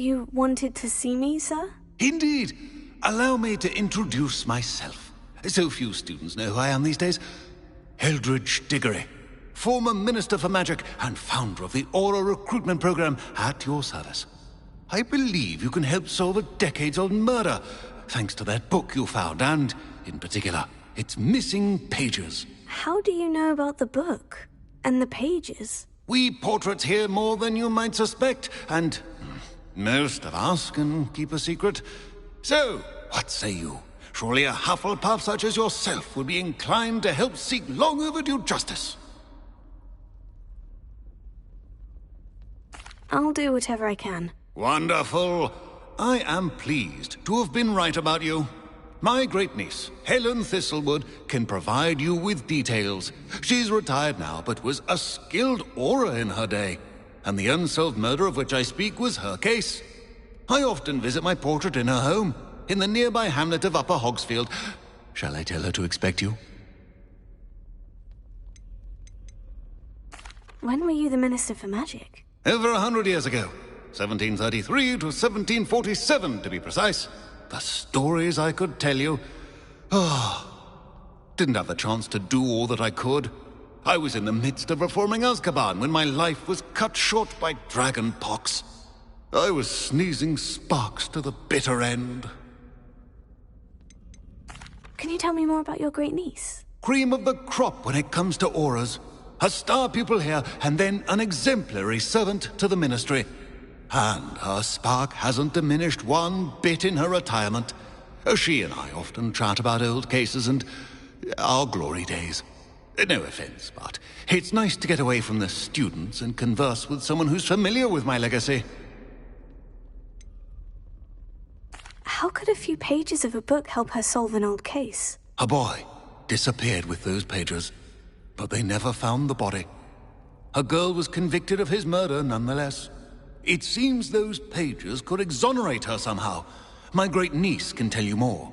You wanted to see me, sir? Indeed. Allow me to introduce myself. So few students know who I am these days. Eldridge Diggory, former Minister for Magic and founder of the Aura Recruitment Program, at your service. I believe you can help solve a decades-old murder, thanks to that book you found, and, in particular, its missing pages. How do you know about the book? And the pages? We portraits hear more than you might suspect, and most of us can keep a secret. So, what say you? Surely a Hufflepuff such as yourself would be inclined to help seek long overdue justice. I'll do whatever I can. Wonderful. I am pleased to have been right about you. My great-niece, Helen Thistlewood, can provide you with details. She's retired now, but was a skilled aura in her day. And the unsolved murder of which I speak was her case. I often visit my portrait in her home, in the nearby hamlet of Upper Hogsfield. Shall I tell her to expect you? When were you the Minister for Magic? Over 100 years ago. 1733 to 1747, to be precise. The stories I could tell you. Didn't have the chance to do all that I could. I was in the midst of reforming Azkaban when my life was cut short by dragon pox. I was sneezing sparks to the bitter end. Can you tell me more about your great niece? Cream of the crop when it comes to auras. A star pupil here, and then an exemplary servant to the ministry. And her spark hasn't diminished one bit in her retirement. She and I often chat about old cases and our glory days. No offense, but it's nice to get away from the students and converse with someone who's familiar with my legacy. How could a few pages of a book help her solve an old case? A boy disappeared with those pages, but they never found the body. A girl was convicted of his murder nonetheless. It seems those pages could exonerate her somehow. My great-niece can tell you more.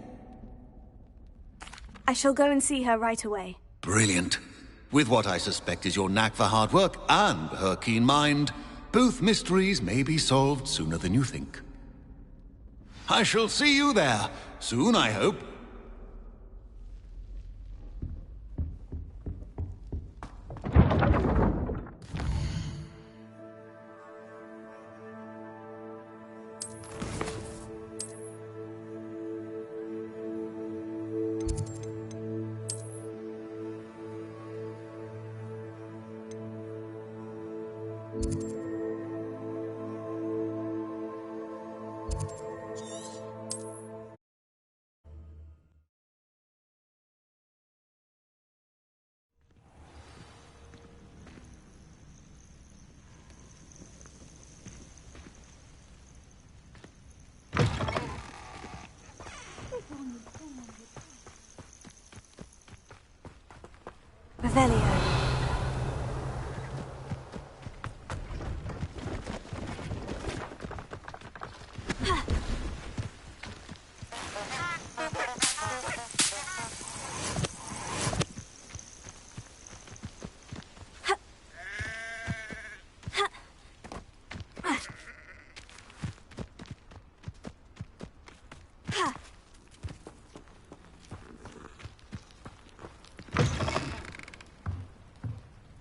I shall go and see her right away. Brilliant. With what I suspect is your knack for hard work and her keen mind, both mysteries may be solved sooner than you think. I shall see you there, soon I hope. Revelio.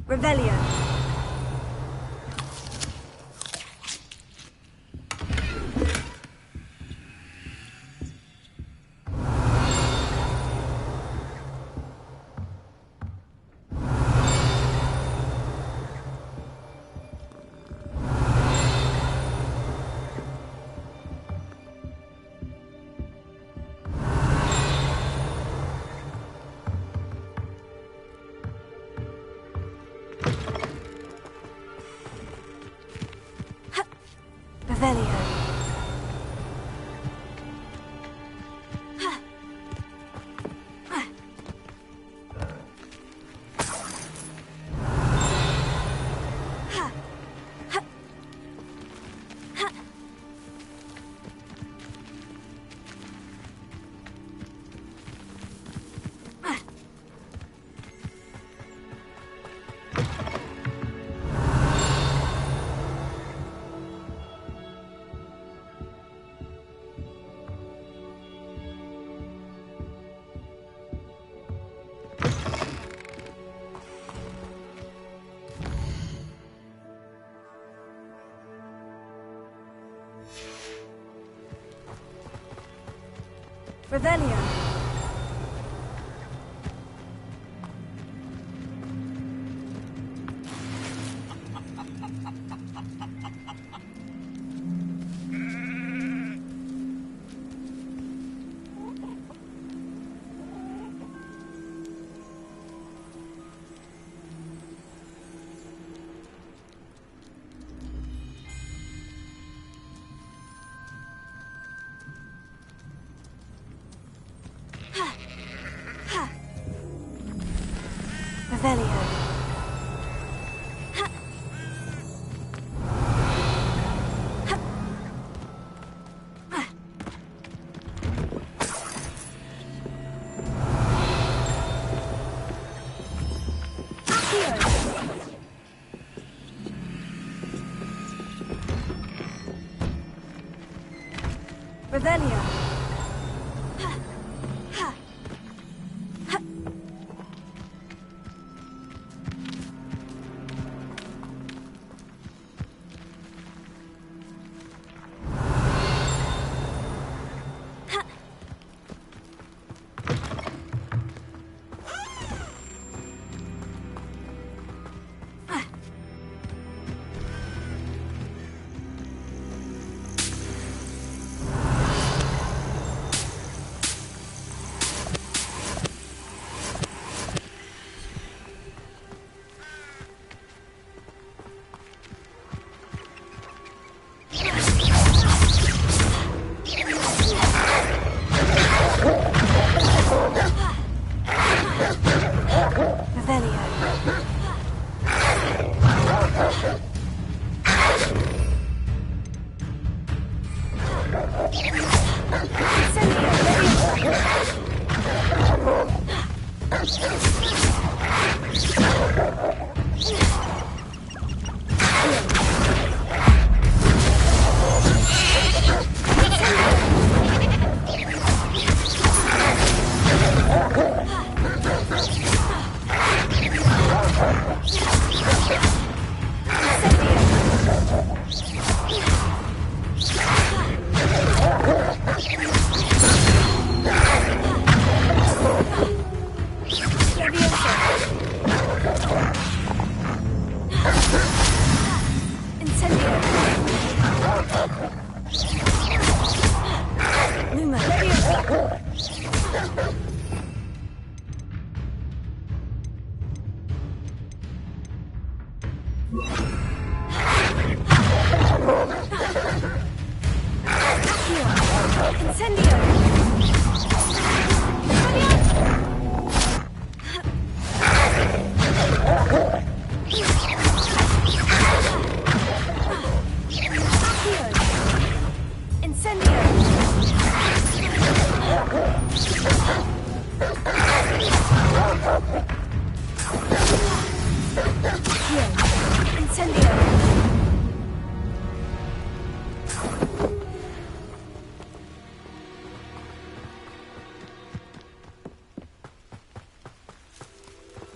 Revelio. Revelio. Revelio. Revelio. Revelio.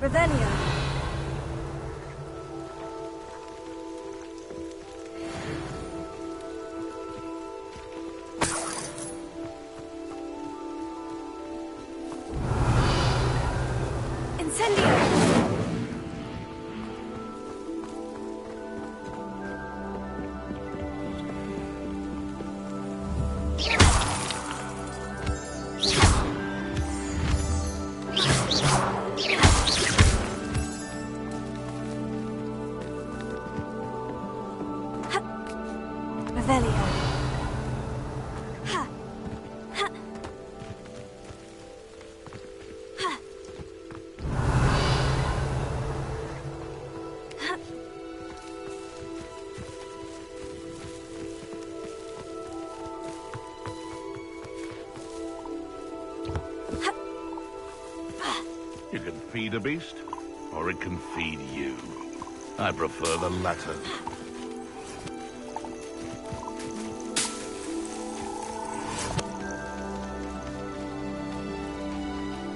Revelio. You can feed a beast, or it can feed you. I prefer the latter.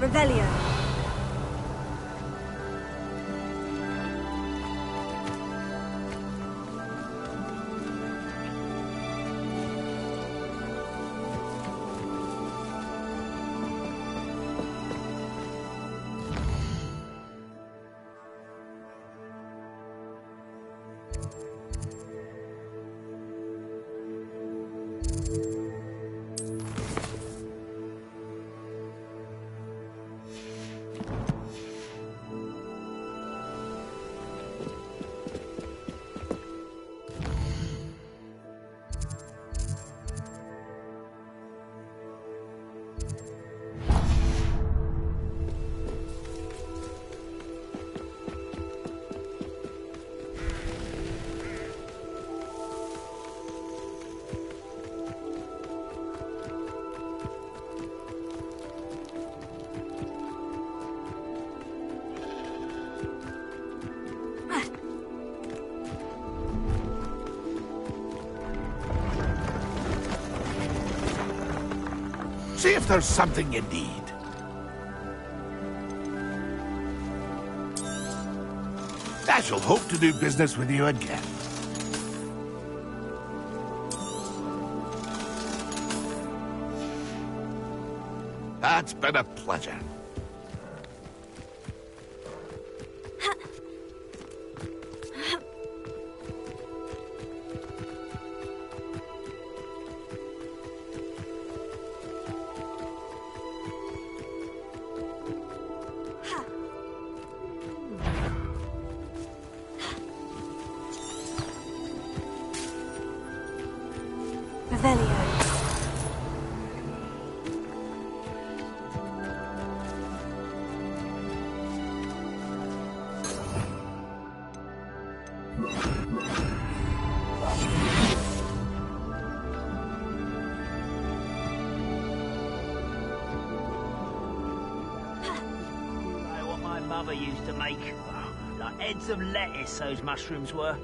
Revelio. See if there's something you need. I shall hope to do business with you again. That's been a pleasure. What my mother used to make. Like heads of lettuce, those mushrooms were.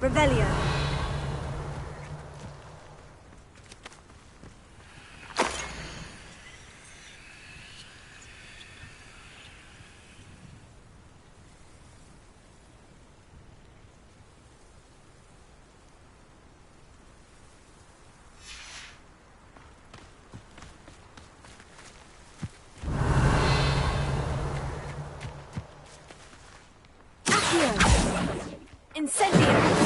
Revelio. Incendio!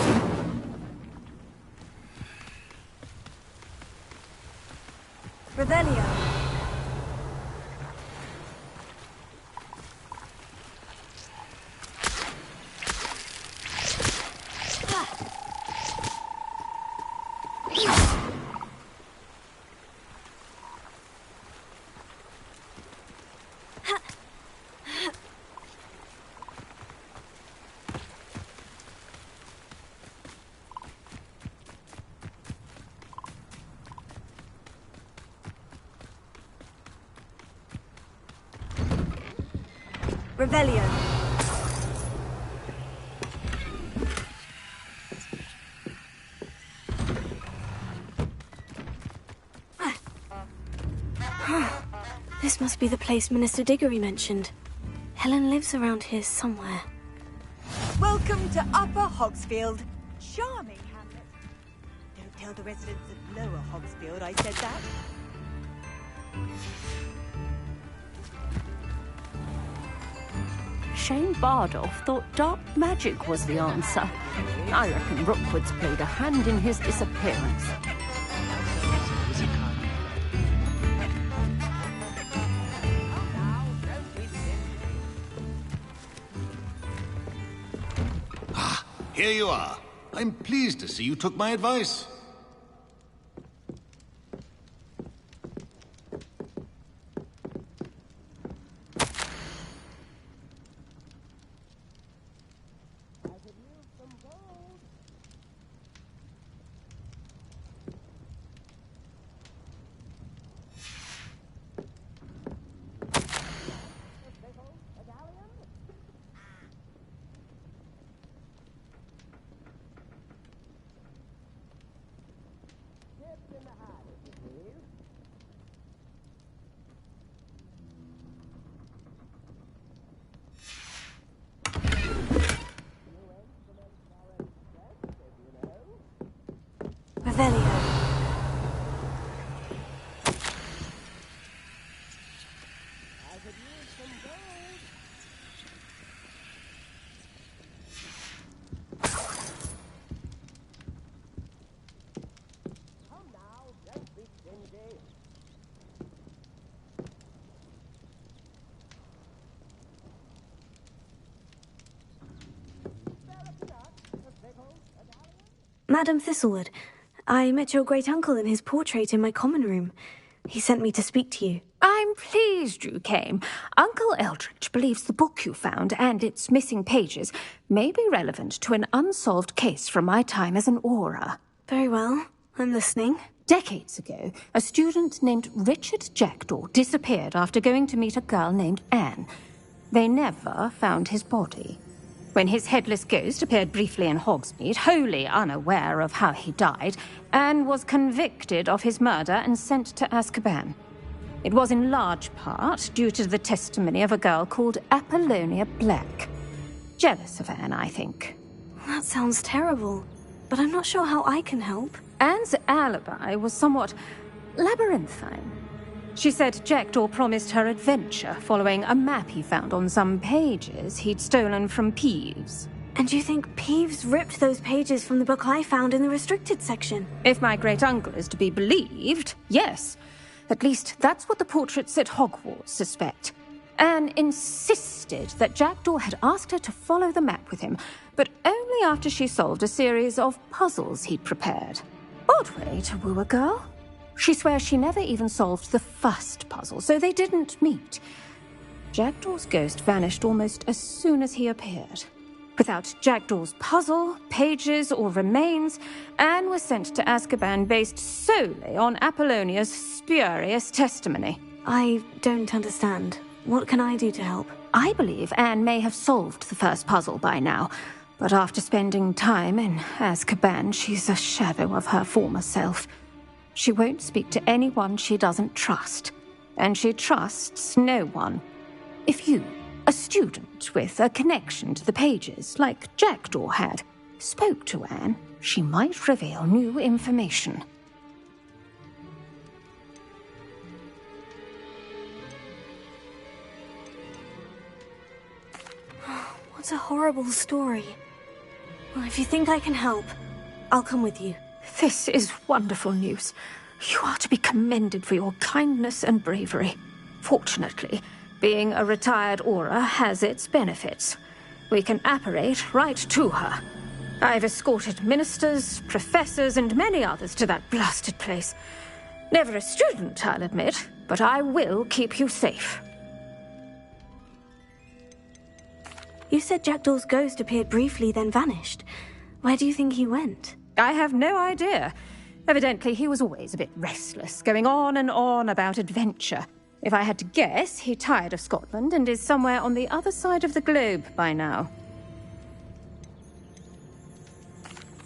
Revelio! Revelio. This must be the place Minister Diggory mentioned. Helen lives around here somewhere. Welcome to Upper Hogsfield. Charming hamlet. Don't tell the residents of Lower Hogsfield I said that. Shane Bardolph thought dark magic was the answer. I reckon Rookwood's played a hand in his disappearance. Ah, here you are. I'm pleased to see you took my advice. Revelio. Madam Thistlewood, I met your great-uncle in his portrait in my common room. He sent me to speak to you. I'm pleased you came. Uncle Eldridge believes the book you found and its missing pages may be relevant to an unsolved case from my time as an Auror. Very well. I'm listening. Decades ago, a student named Richard Jackdaw disappeared after going to meet a girl named Anne. They never found his body. When his headless ghost appeared briefly in Hogsmeade, wholly unaware of how he died, Anne was convicted of his murder and sent to Azkaban. It was in large part due to the testimony of a girl called Apollonia Black. Jealous of Anne, I think. That sounds terrible, but I'm not sure how I can help. Anne's alibi was somewhat labyrinthine. She said Jackdaw promised her adventure following a map he found on some pages he'd stolen from Peeves. And you think Peeves ripped those pages from the book I found in the restricted section? If my great-uncle is to be believed, yes. At least that's what the portraits at Hogwarts suspect. Anne insisted that Jackdaw had asked her to follow the map with him, but only after she solved a series of puzzles he'd prepared. Odd way to woo a girl. She swears she never even solved the first puzzle, so they didn't meet. Jackdaw's ghost vanished almost as soon as he appeared. Without Jackdaw's puzzle, pages, or remains, Anne was sent to Azkaban based solely on Apollonia's spurious testimony. I don't understand. What can I do to help? I believe Anne may have solved the first puzzle by now, but after spending time in Azkaban, she's a shadow of her former self. She won't speak to anyone she doesn't trust, and she trusts no one. If you, a student with a connection to the pages, like Jackdaw had, spoke to Anne, she might reveal new information. What a horrible story. Well, if you think I can help, I'll come with you. This is wonderful news. You are to be commended for your kindness and bravery. Fortunately, being a retired Auror has its benefits. We can apparate right to her. I've escorted ministers, professors, and many others to that blasted place. Never a student, I'll admit, but I will keep you safe. You said Jackdaw's ghost appeared briefly, then vanished. Where do you think he went? I have no idea. Evidently, he was always a bit restless, going on and on about adventure. If I had to guess, he tired of Scotland and is somewhere on the other side of the globe by now.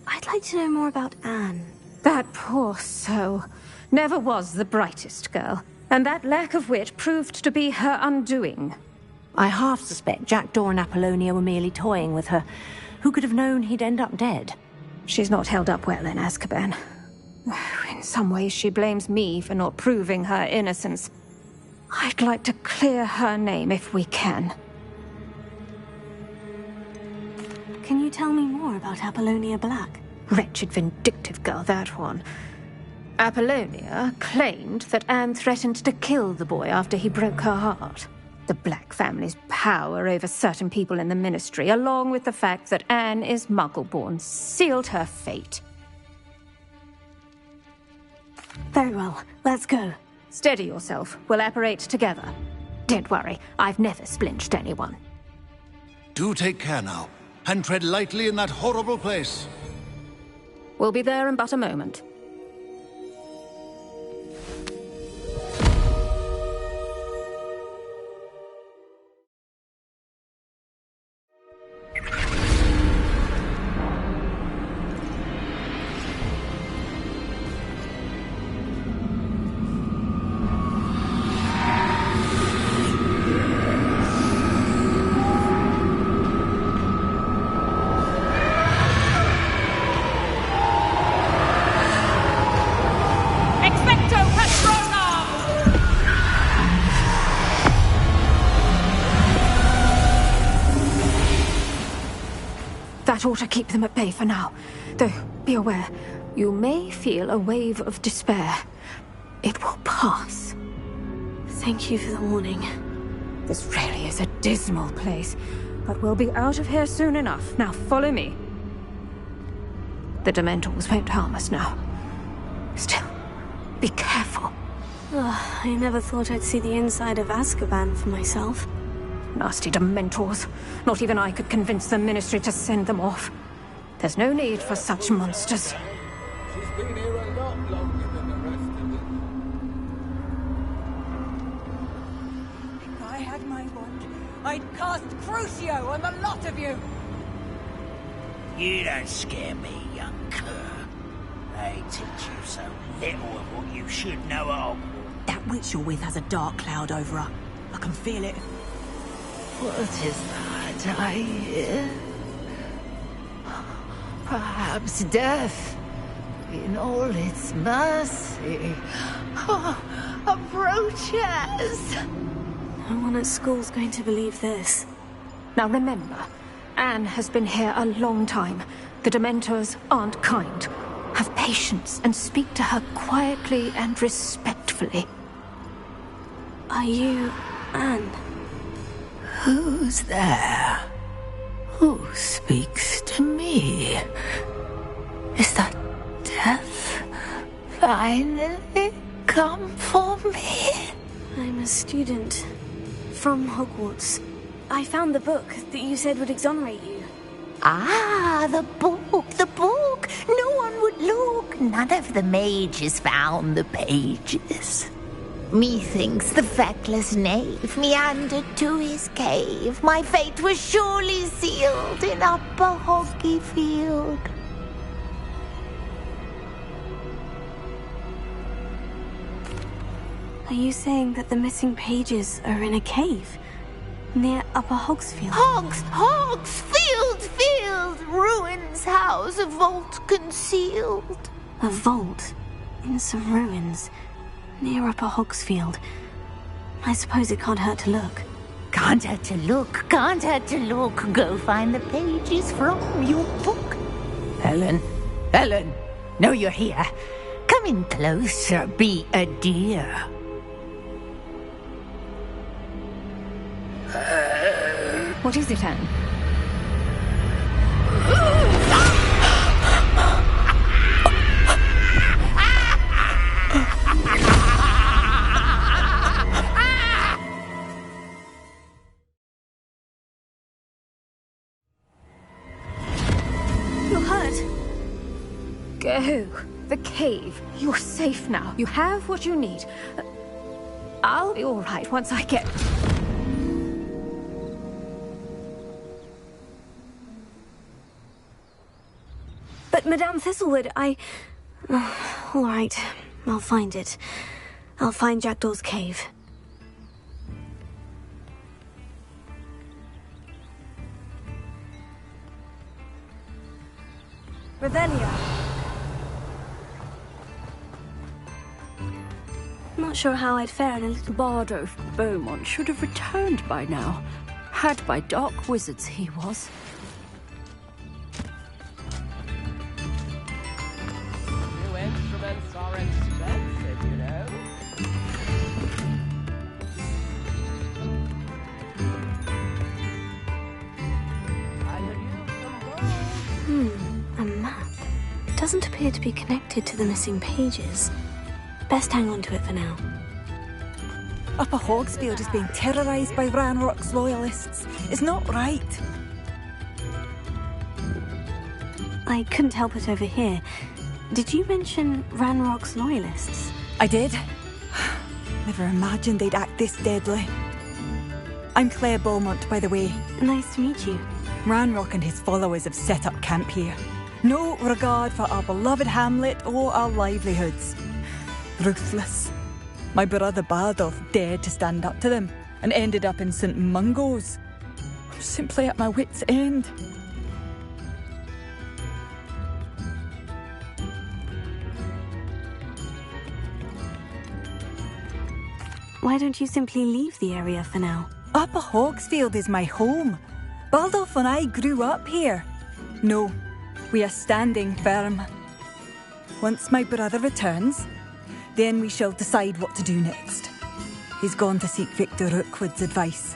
I'd like to know more about Anne. That poor soul. Never was the brightest girl, and that lack of wit proved to be her undoing. I half suspect Jackdaw and Apollonia were merely toying with her. Who could have known he'd end up dead? She's not held up well in Azkaban. In some ways, she blames me for not proving her innocence. I'd like to clear her name if we can. Can you tell me more about Apollonia Black? Wretched, vindictive girl, that one. Apollonia claimed that Anne threatened to kill the boy after he broke her heart. The Black family's power over certain people in the Ministry, along with the fact that Anne is Muggle-born, sealed her fate. Very well, let's go. Steady yourself. We'll apparate together. Don't worry, I've never splinched anyone. Do take care now, and tread lightly in that horrible place. We'll be there in but a moment. That ought to keep them at bay for now. Though, be aware, you may feel a wave of despair. It will pass. Thank you for the warning. This really is a dismal place, but we'll be out of here soon enough. Now follow me. The Dementors won't harm us now. Still, be careful. I never thought I'd see the inside of Azkaban for myself. Nasty Dementors. Not even I could convince the Ministry to send them off. There's no need for such monsters. She's been here a lot longer than the rest of them. If I had my wand, I'd cast Crucio on the lot of you! You don't scare me, young cur. They teach you so little of what you should know at Hogwarts. That witch you're with has a dark cloud over her. I can feel it. What is that I hear? Perhaps death, in all its mercy, approaches. No one at school's going to believe this. Now remember, Anne has been here a long time. The Dementors aren't kind. Have patience and speak to her quietly and respectfully. Are you Anne? Who's there? Who speaks to me? Is that death finally come for me? I'm a student from Hogwarts. I found the book that you said would exonerate you. Ah, the book. No one would look. None of the mages found the pages. Methinks the feckless knave meandered to his cave. My fate was surely sealed in Upper Hoggyfield. Are you saying that the missing pages are in a cave? Near Upper Hogsfield? Field! Ruins house, a vault concealed. A vault? In some ruins? Near Upper Hogsfield? I suppose it can't hurt to look. Can't hurt to look. Go find the pages from your book. Helen, know you're here. Come in closer, be a dear. What is it, Anne? You're hurt. Go. The cave. You're safe now. You have what you need. I'll be all right once I get... But Madame Thistlewood, all right, I'll find it. I'll find Jackdaw's cave. Revelio. Not sure how I'd fare in a little... Bardo Beaumont should have returned by now. Had by dark wizards he was. New instruments are expensive, you know. A map. It doesn't appear to be connected to the missing pages. Best hang on to it for now. Upper Hogsfield is being terrorised by Ranrock's loyalists. It's not right. I couldn't help it over here. Did you mention Ranrock's loyalists? I did. Never imagined they'd act this deadly. I'm Claire Beaumont, by the way. Nice to meet you. Ranrock and his followers have set up camp here. No regard for our beloved hamlet or our livelihoods. Ruthless. My brother Bardolph dared to stand up to them and ended up in St. Mungo's. I'm simply at my wit's end. Why don't you simply leave the area for now? Upper Hogsfield is my home. Bardolph and I grew up here. No, we are standing firm. Once my brother returns, then we shall decide what to do next. He's gone to seek Victor Rookwood's advice.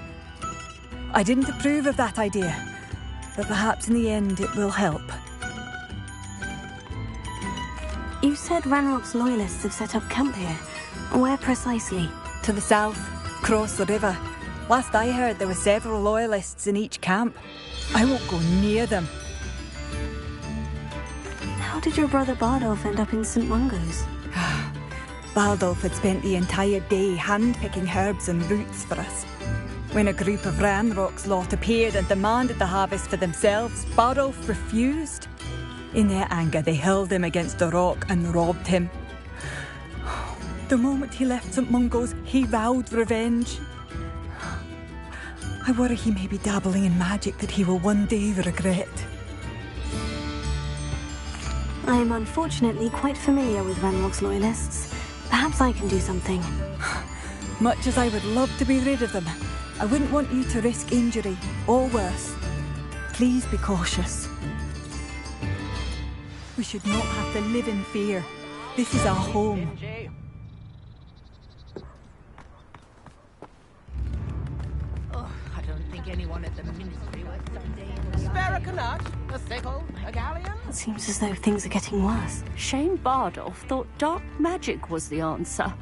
I didn't approve of that idea, but perhaps in the end it will help. You said Ranrock's loyalists have set up camp here. Where precisely? To the south, across the river. Last I heard, there were several loyalists in each camp. I won't go near them. How did your brother Bardolph end up in St. Mungo's? Bardolph had spent the entire day hand-picking herbs and roots for us. When a group of Ranrock's lot appeared and demanded the harvest for themselves, Bardolph refused. In their anger, they hurled him against a rock and robbed him. The moment he left St. Mungo's, he vowed revenge. I worry he may be dabbling in magic that he will one day regret. I am unfortunately quite familiar with Ranrock's loyalists. Perhaps I can do something. Much as I would love to be rid of them, I wouldn't want you to risk injury, or worse. Please be cautious. We should not have to live in fear. This is our home. I don't think anyone at the ministry was someday. Spare a canut, a sickle, a galleon? It seems as though things are getting worse. Shane Bardolph thought dark magic was the answer.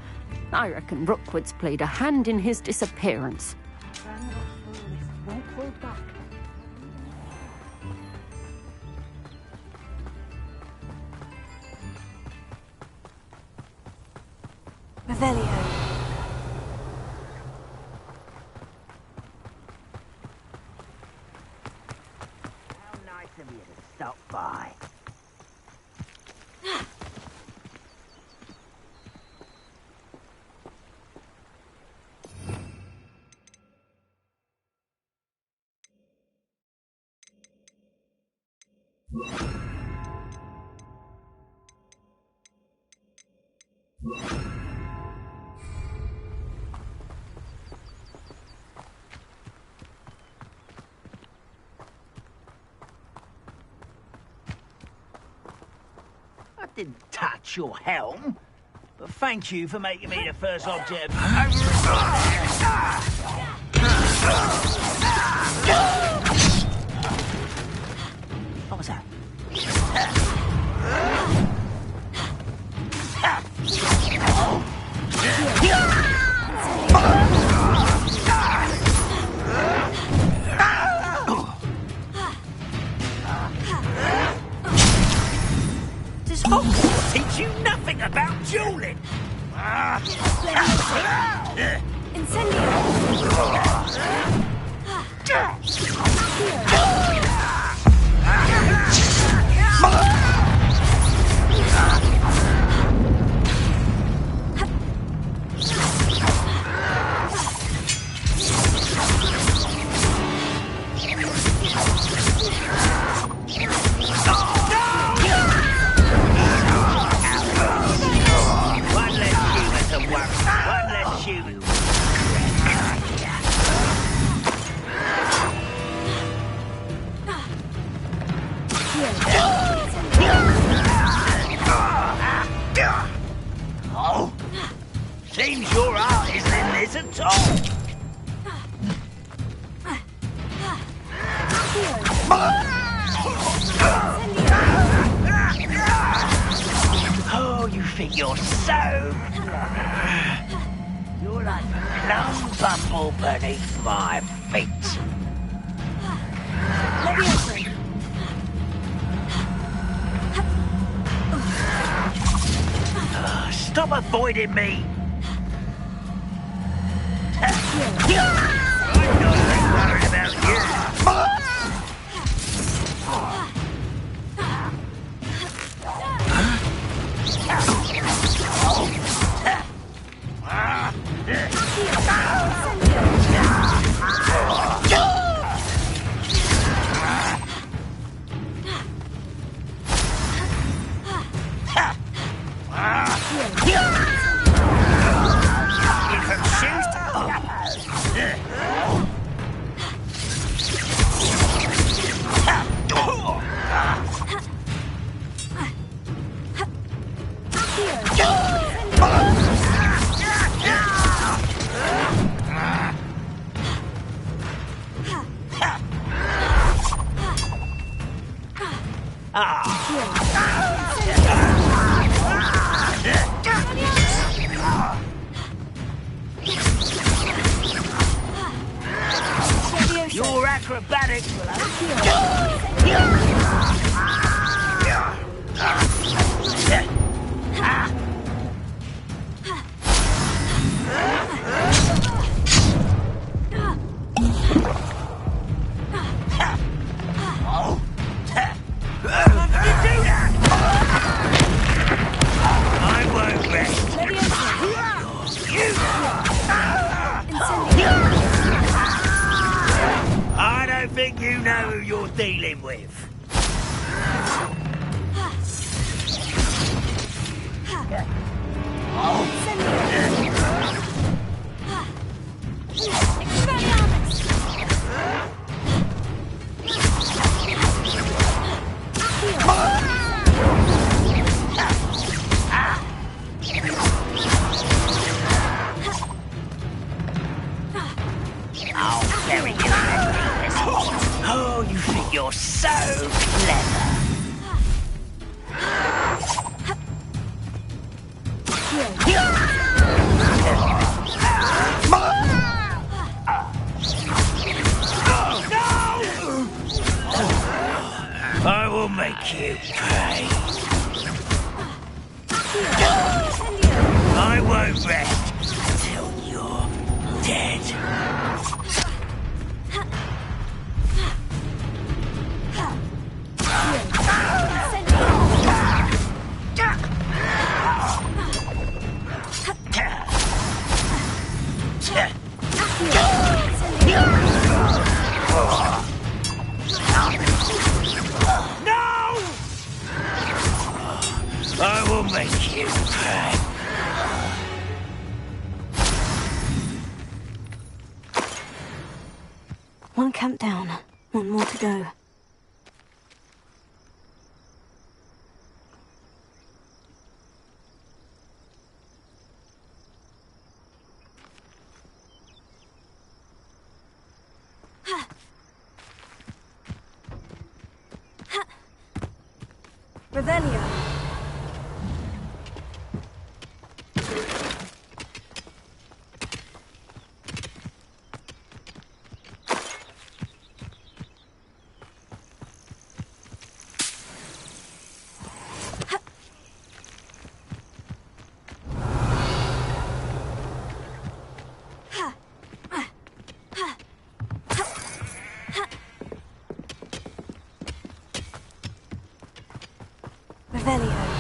I reckon Rookwood's played a hand in his disappearance. Won't hold back. Revelio. How nice of you to stop by. I didn't touch your helm, but thank you for making me the first object of... What was that? Does Hogwarts teach you nothing about dueling? Oh, seems your art isn't in this at all. Oh, you think you're so... You're like a plum bumble beneath my feet. Let me open. Stop avoiding me! I'm not worried about you. closer. Your acrobatics will I don't think you know who you're dealing with. Oh, very good. Oh, you think you're so clever. I will make you pay. I won't rest until you're dead. I will make you pay. One camp down, one more to go. Revelio. Revelio.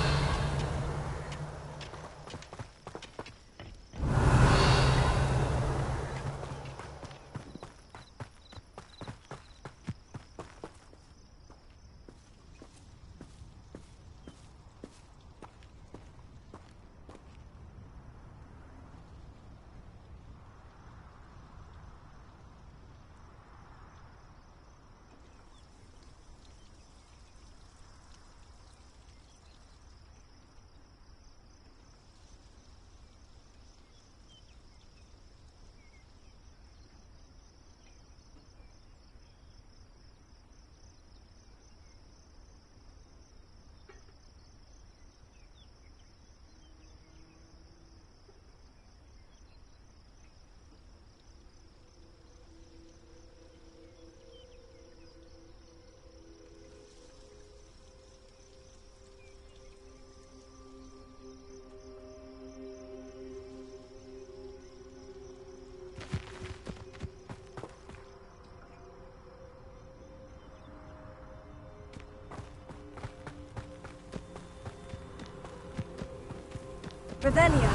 Revelio.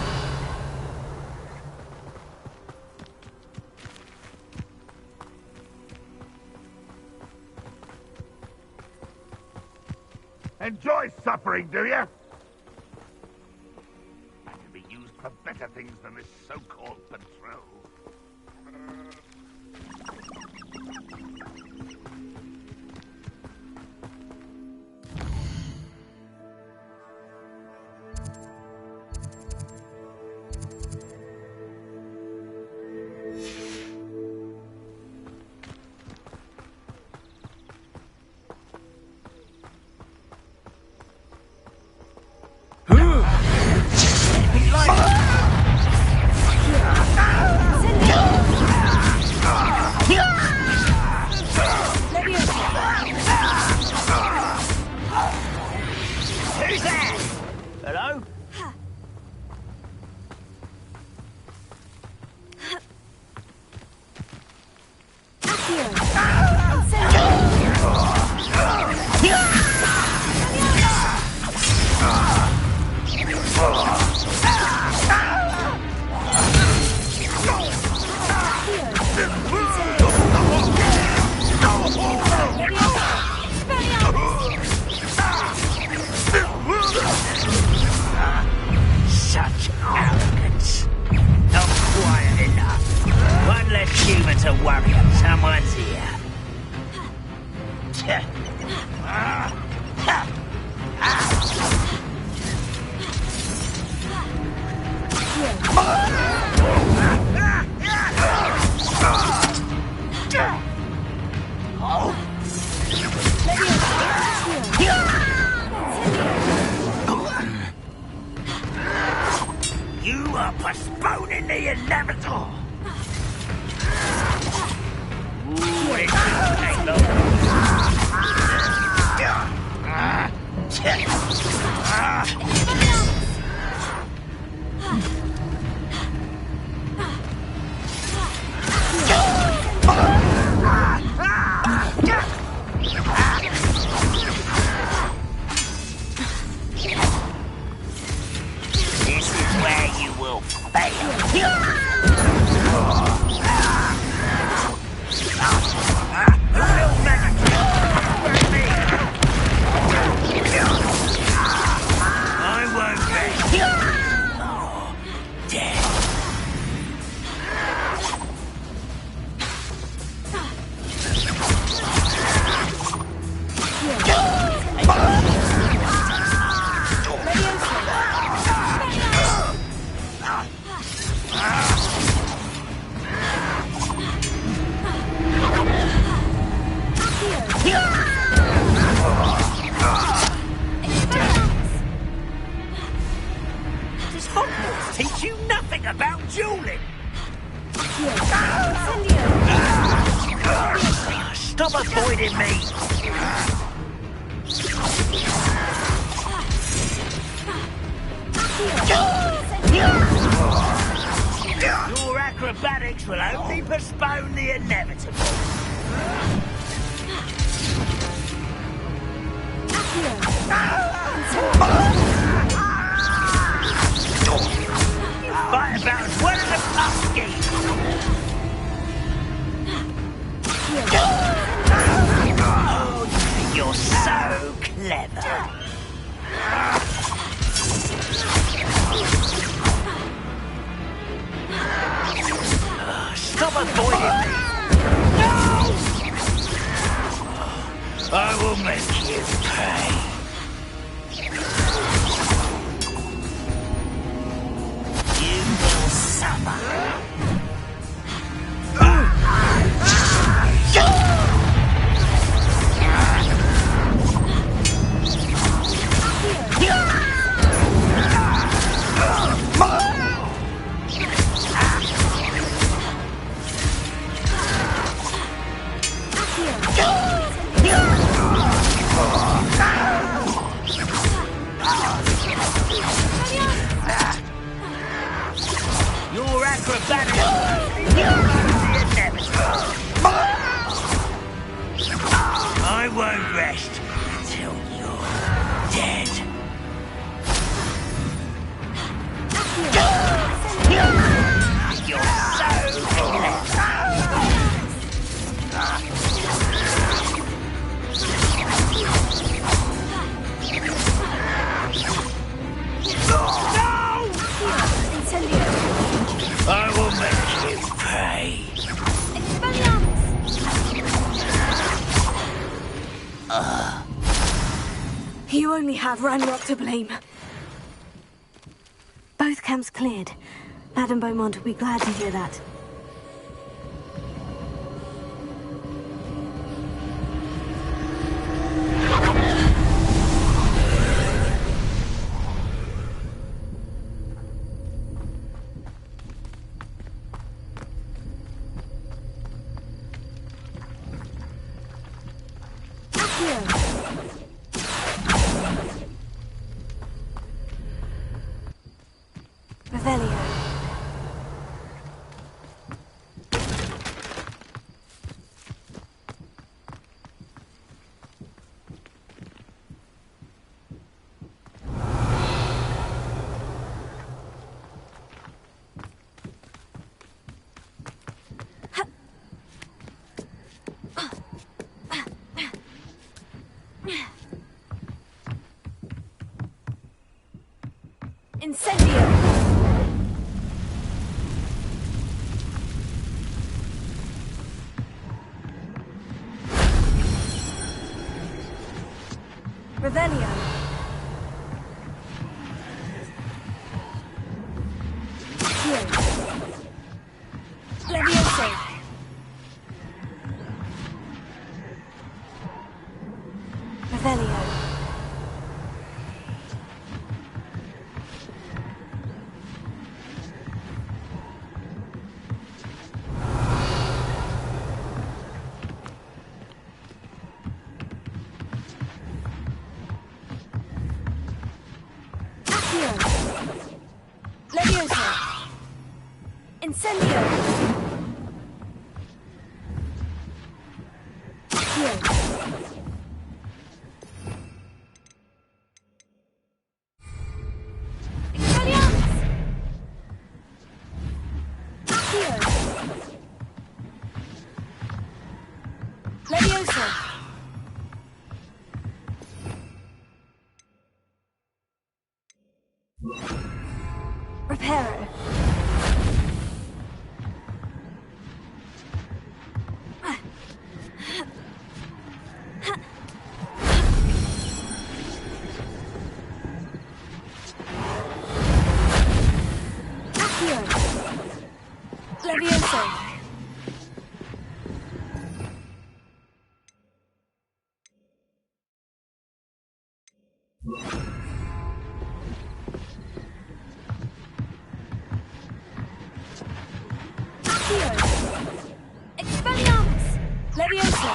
Enjoy suffering, do you? That can be used for better things than this so-called patrol. Such arrogance. Not quiet enough. One less human to worry about. Someone's here. You are postponing the inevitable. Ooh, it shouldn't take This is where you will fail. I won't rest. Oh, dead. Does Hogwarts teach you nothing about dueling? Stop avoiding me! Your acrobatics will only postpone the inevitable. Fight about as well as a pumpkin. Oh, you're so clever. Stop avoiding me. No! I will make you pay. Summer. Your acrobatics I won't rest until you're dead. You're so clever. I will make you pay. You only have Ranrock to blame. Both camps cleared. Madame Beaumont will be glad to hear that. Revelio. Here. Levioso. Revelio. Levioso. Incendio. Here. Expelliarmus. Here. Levioso. Reparo. Accio. Levioso. Accio. Expelliarmus. Levioso.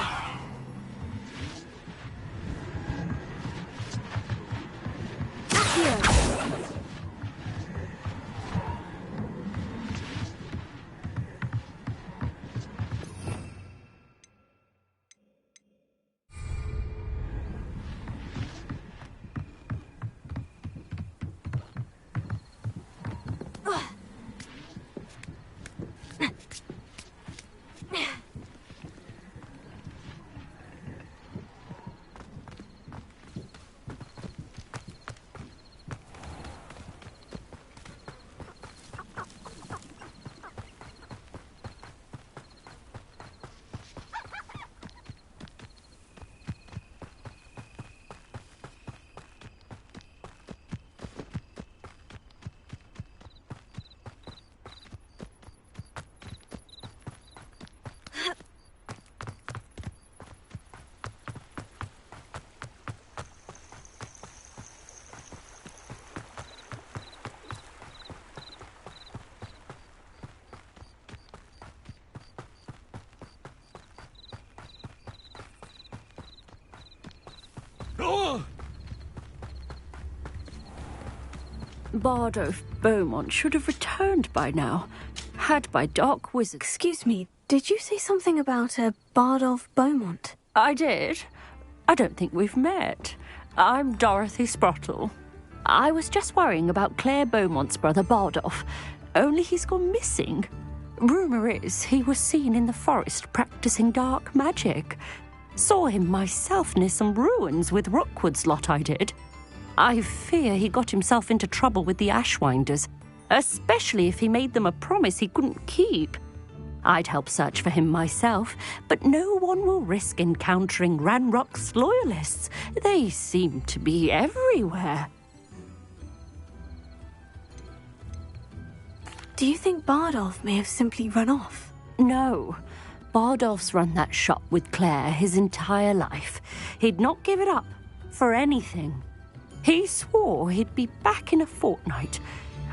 Accio. Bardolph Beaumont should have returned by now, had by dark wizards. Excuse me, did you say something about a Bardolph Beaumont? I did. I don't think we've met. I'm Dorothy Sprottle. I was just worrying about Claire Beaumont's brother Bardolph, only he's gone missing. Rumour is he was seen in the forest practicing dark magic. Saw him myself near some ruins with Rookwood's lot I did. I fear he got himself into trouble with the Ashwinders, especially if he made them a promise he couldn't keep. I'd help search for him myself, but no one will risk encountering Ranrock's loyalists. They seem to be everywhere. Do you think Bardolph may have simply run off? No. Bardolph's run that shop with Claire his entire life. He'd not give it up for anything. He swore he'd be back in a fortnight.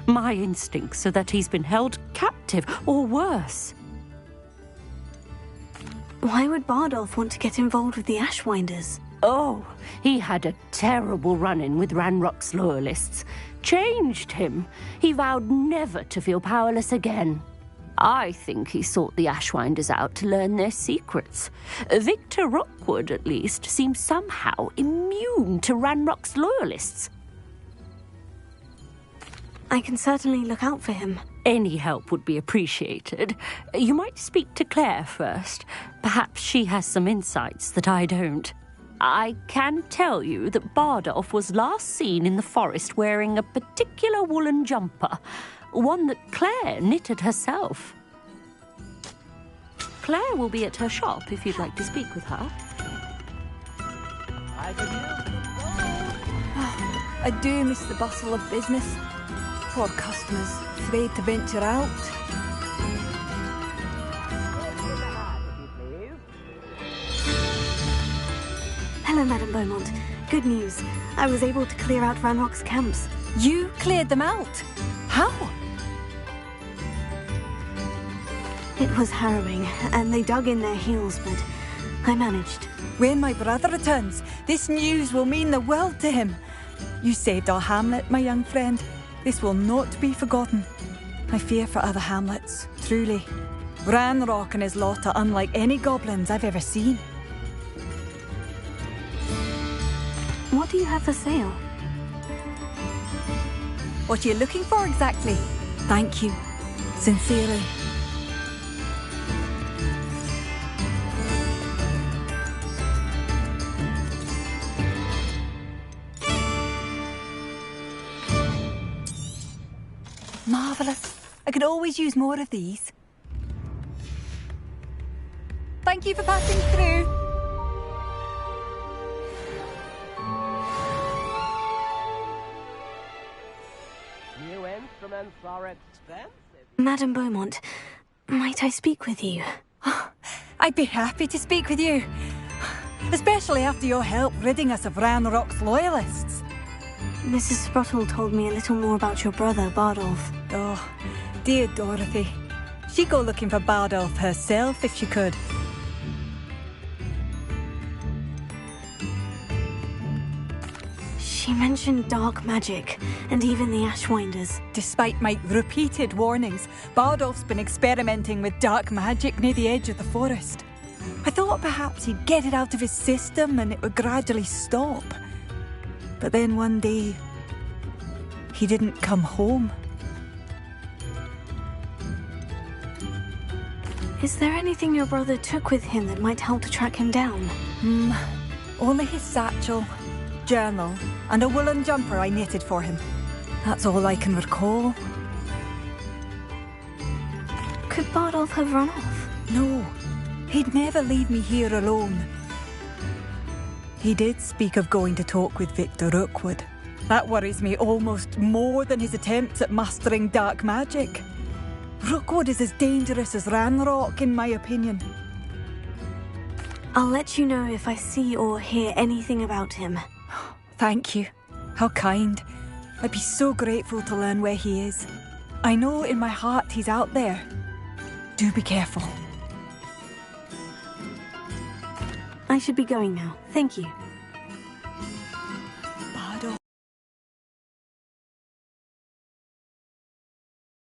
My instincts are that he's been held captive, or worse. Why would Bardolph want to get involved with the Ashwinders? Oh, he had a terrible run-in with Ranrock's loyalists. Changed him. He vowed never to feel powerless again. I think he sought the Ashwinders out to learn their secrets. Victor Rookwood, at least, seems somehow immune to Ranrock's loyalists. I can certainly look out for him. Any help would be appreciated. You might speak to Claire first. Perhaps she has some insights that I don't. I can tell you that Bardolph was last seen in the forest wearing a particular woolen jumper, one that Claire knitted herself. Claire will be at her shop if you'd like to speak with her. I can use the I do miss the bustle of business. Poor customers, afraid to venture out. Hello, Madame Beaumont. Good news. I was able to clear out Ranrock's camps. You cleared them out? How? It was harrowing, and they dug in their heels, but I managed. When my brother returns, this news will mean the world to him. You saved our hamlet, my young friend. This will not be forgotten. I fear for other hamlets, truly. Ranrock and his lot are unlike any goblins I've ever seen. What do you have for sale? What are you looking for exactly? Thank you. Sincerely. Marvellous. I could always use more of these. Thank you for passing through. New instruments are expensive. Madame Beaumont, might I speak with you? I'd be happy to speak with you. Especially after your help ridding us of Ranrock's loyalists. Mrs. Sprottle told me a little more about your brother, Bardolph. Oh, dear Dorothy. She'd go looking for Bardolph herself if she could. She mentioned dark magic, and even the Ashwinders. Despite my repeated warnings, Bardolph's been experimenting with dark magic near the edge of the forest. I thought perhaps he'd get it out of his system and it would gradually stop. But then one day, he didn't come home. Is there anything your brother took with him that might help to track him down? Only his satchel, journal, and a woolen jumper I knitted for him. That's all I can recall. Could Bardolph have run off? No, he'd never leave me here alone. He did speak of going to talk with Victor Rookwood. That worries me almost more than his attempts at mastering dark magic. Rookwood is as dangerous as Ranrock, in my opinion. I'll let you know if I see or hear anything about him. Thank you. How kind. I'd be so grateful to learn where he is. I know in my heart he's out there. Do be careful. I should be going now. Thank you.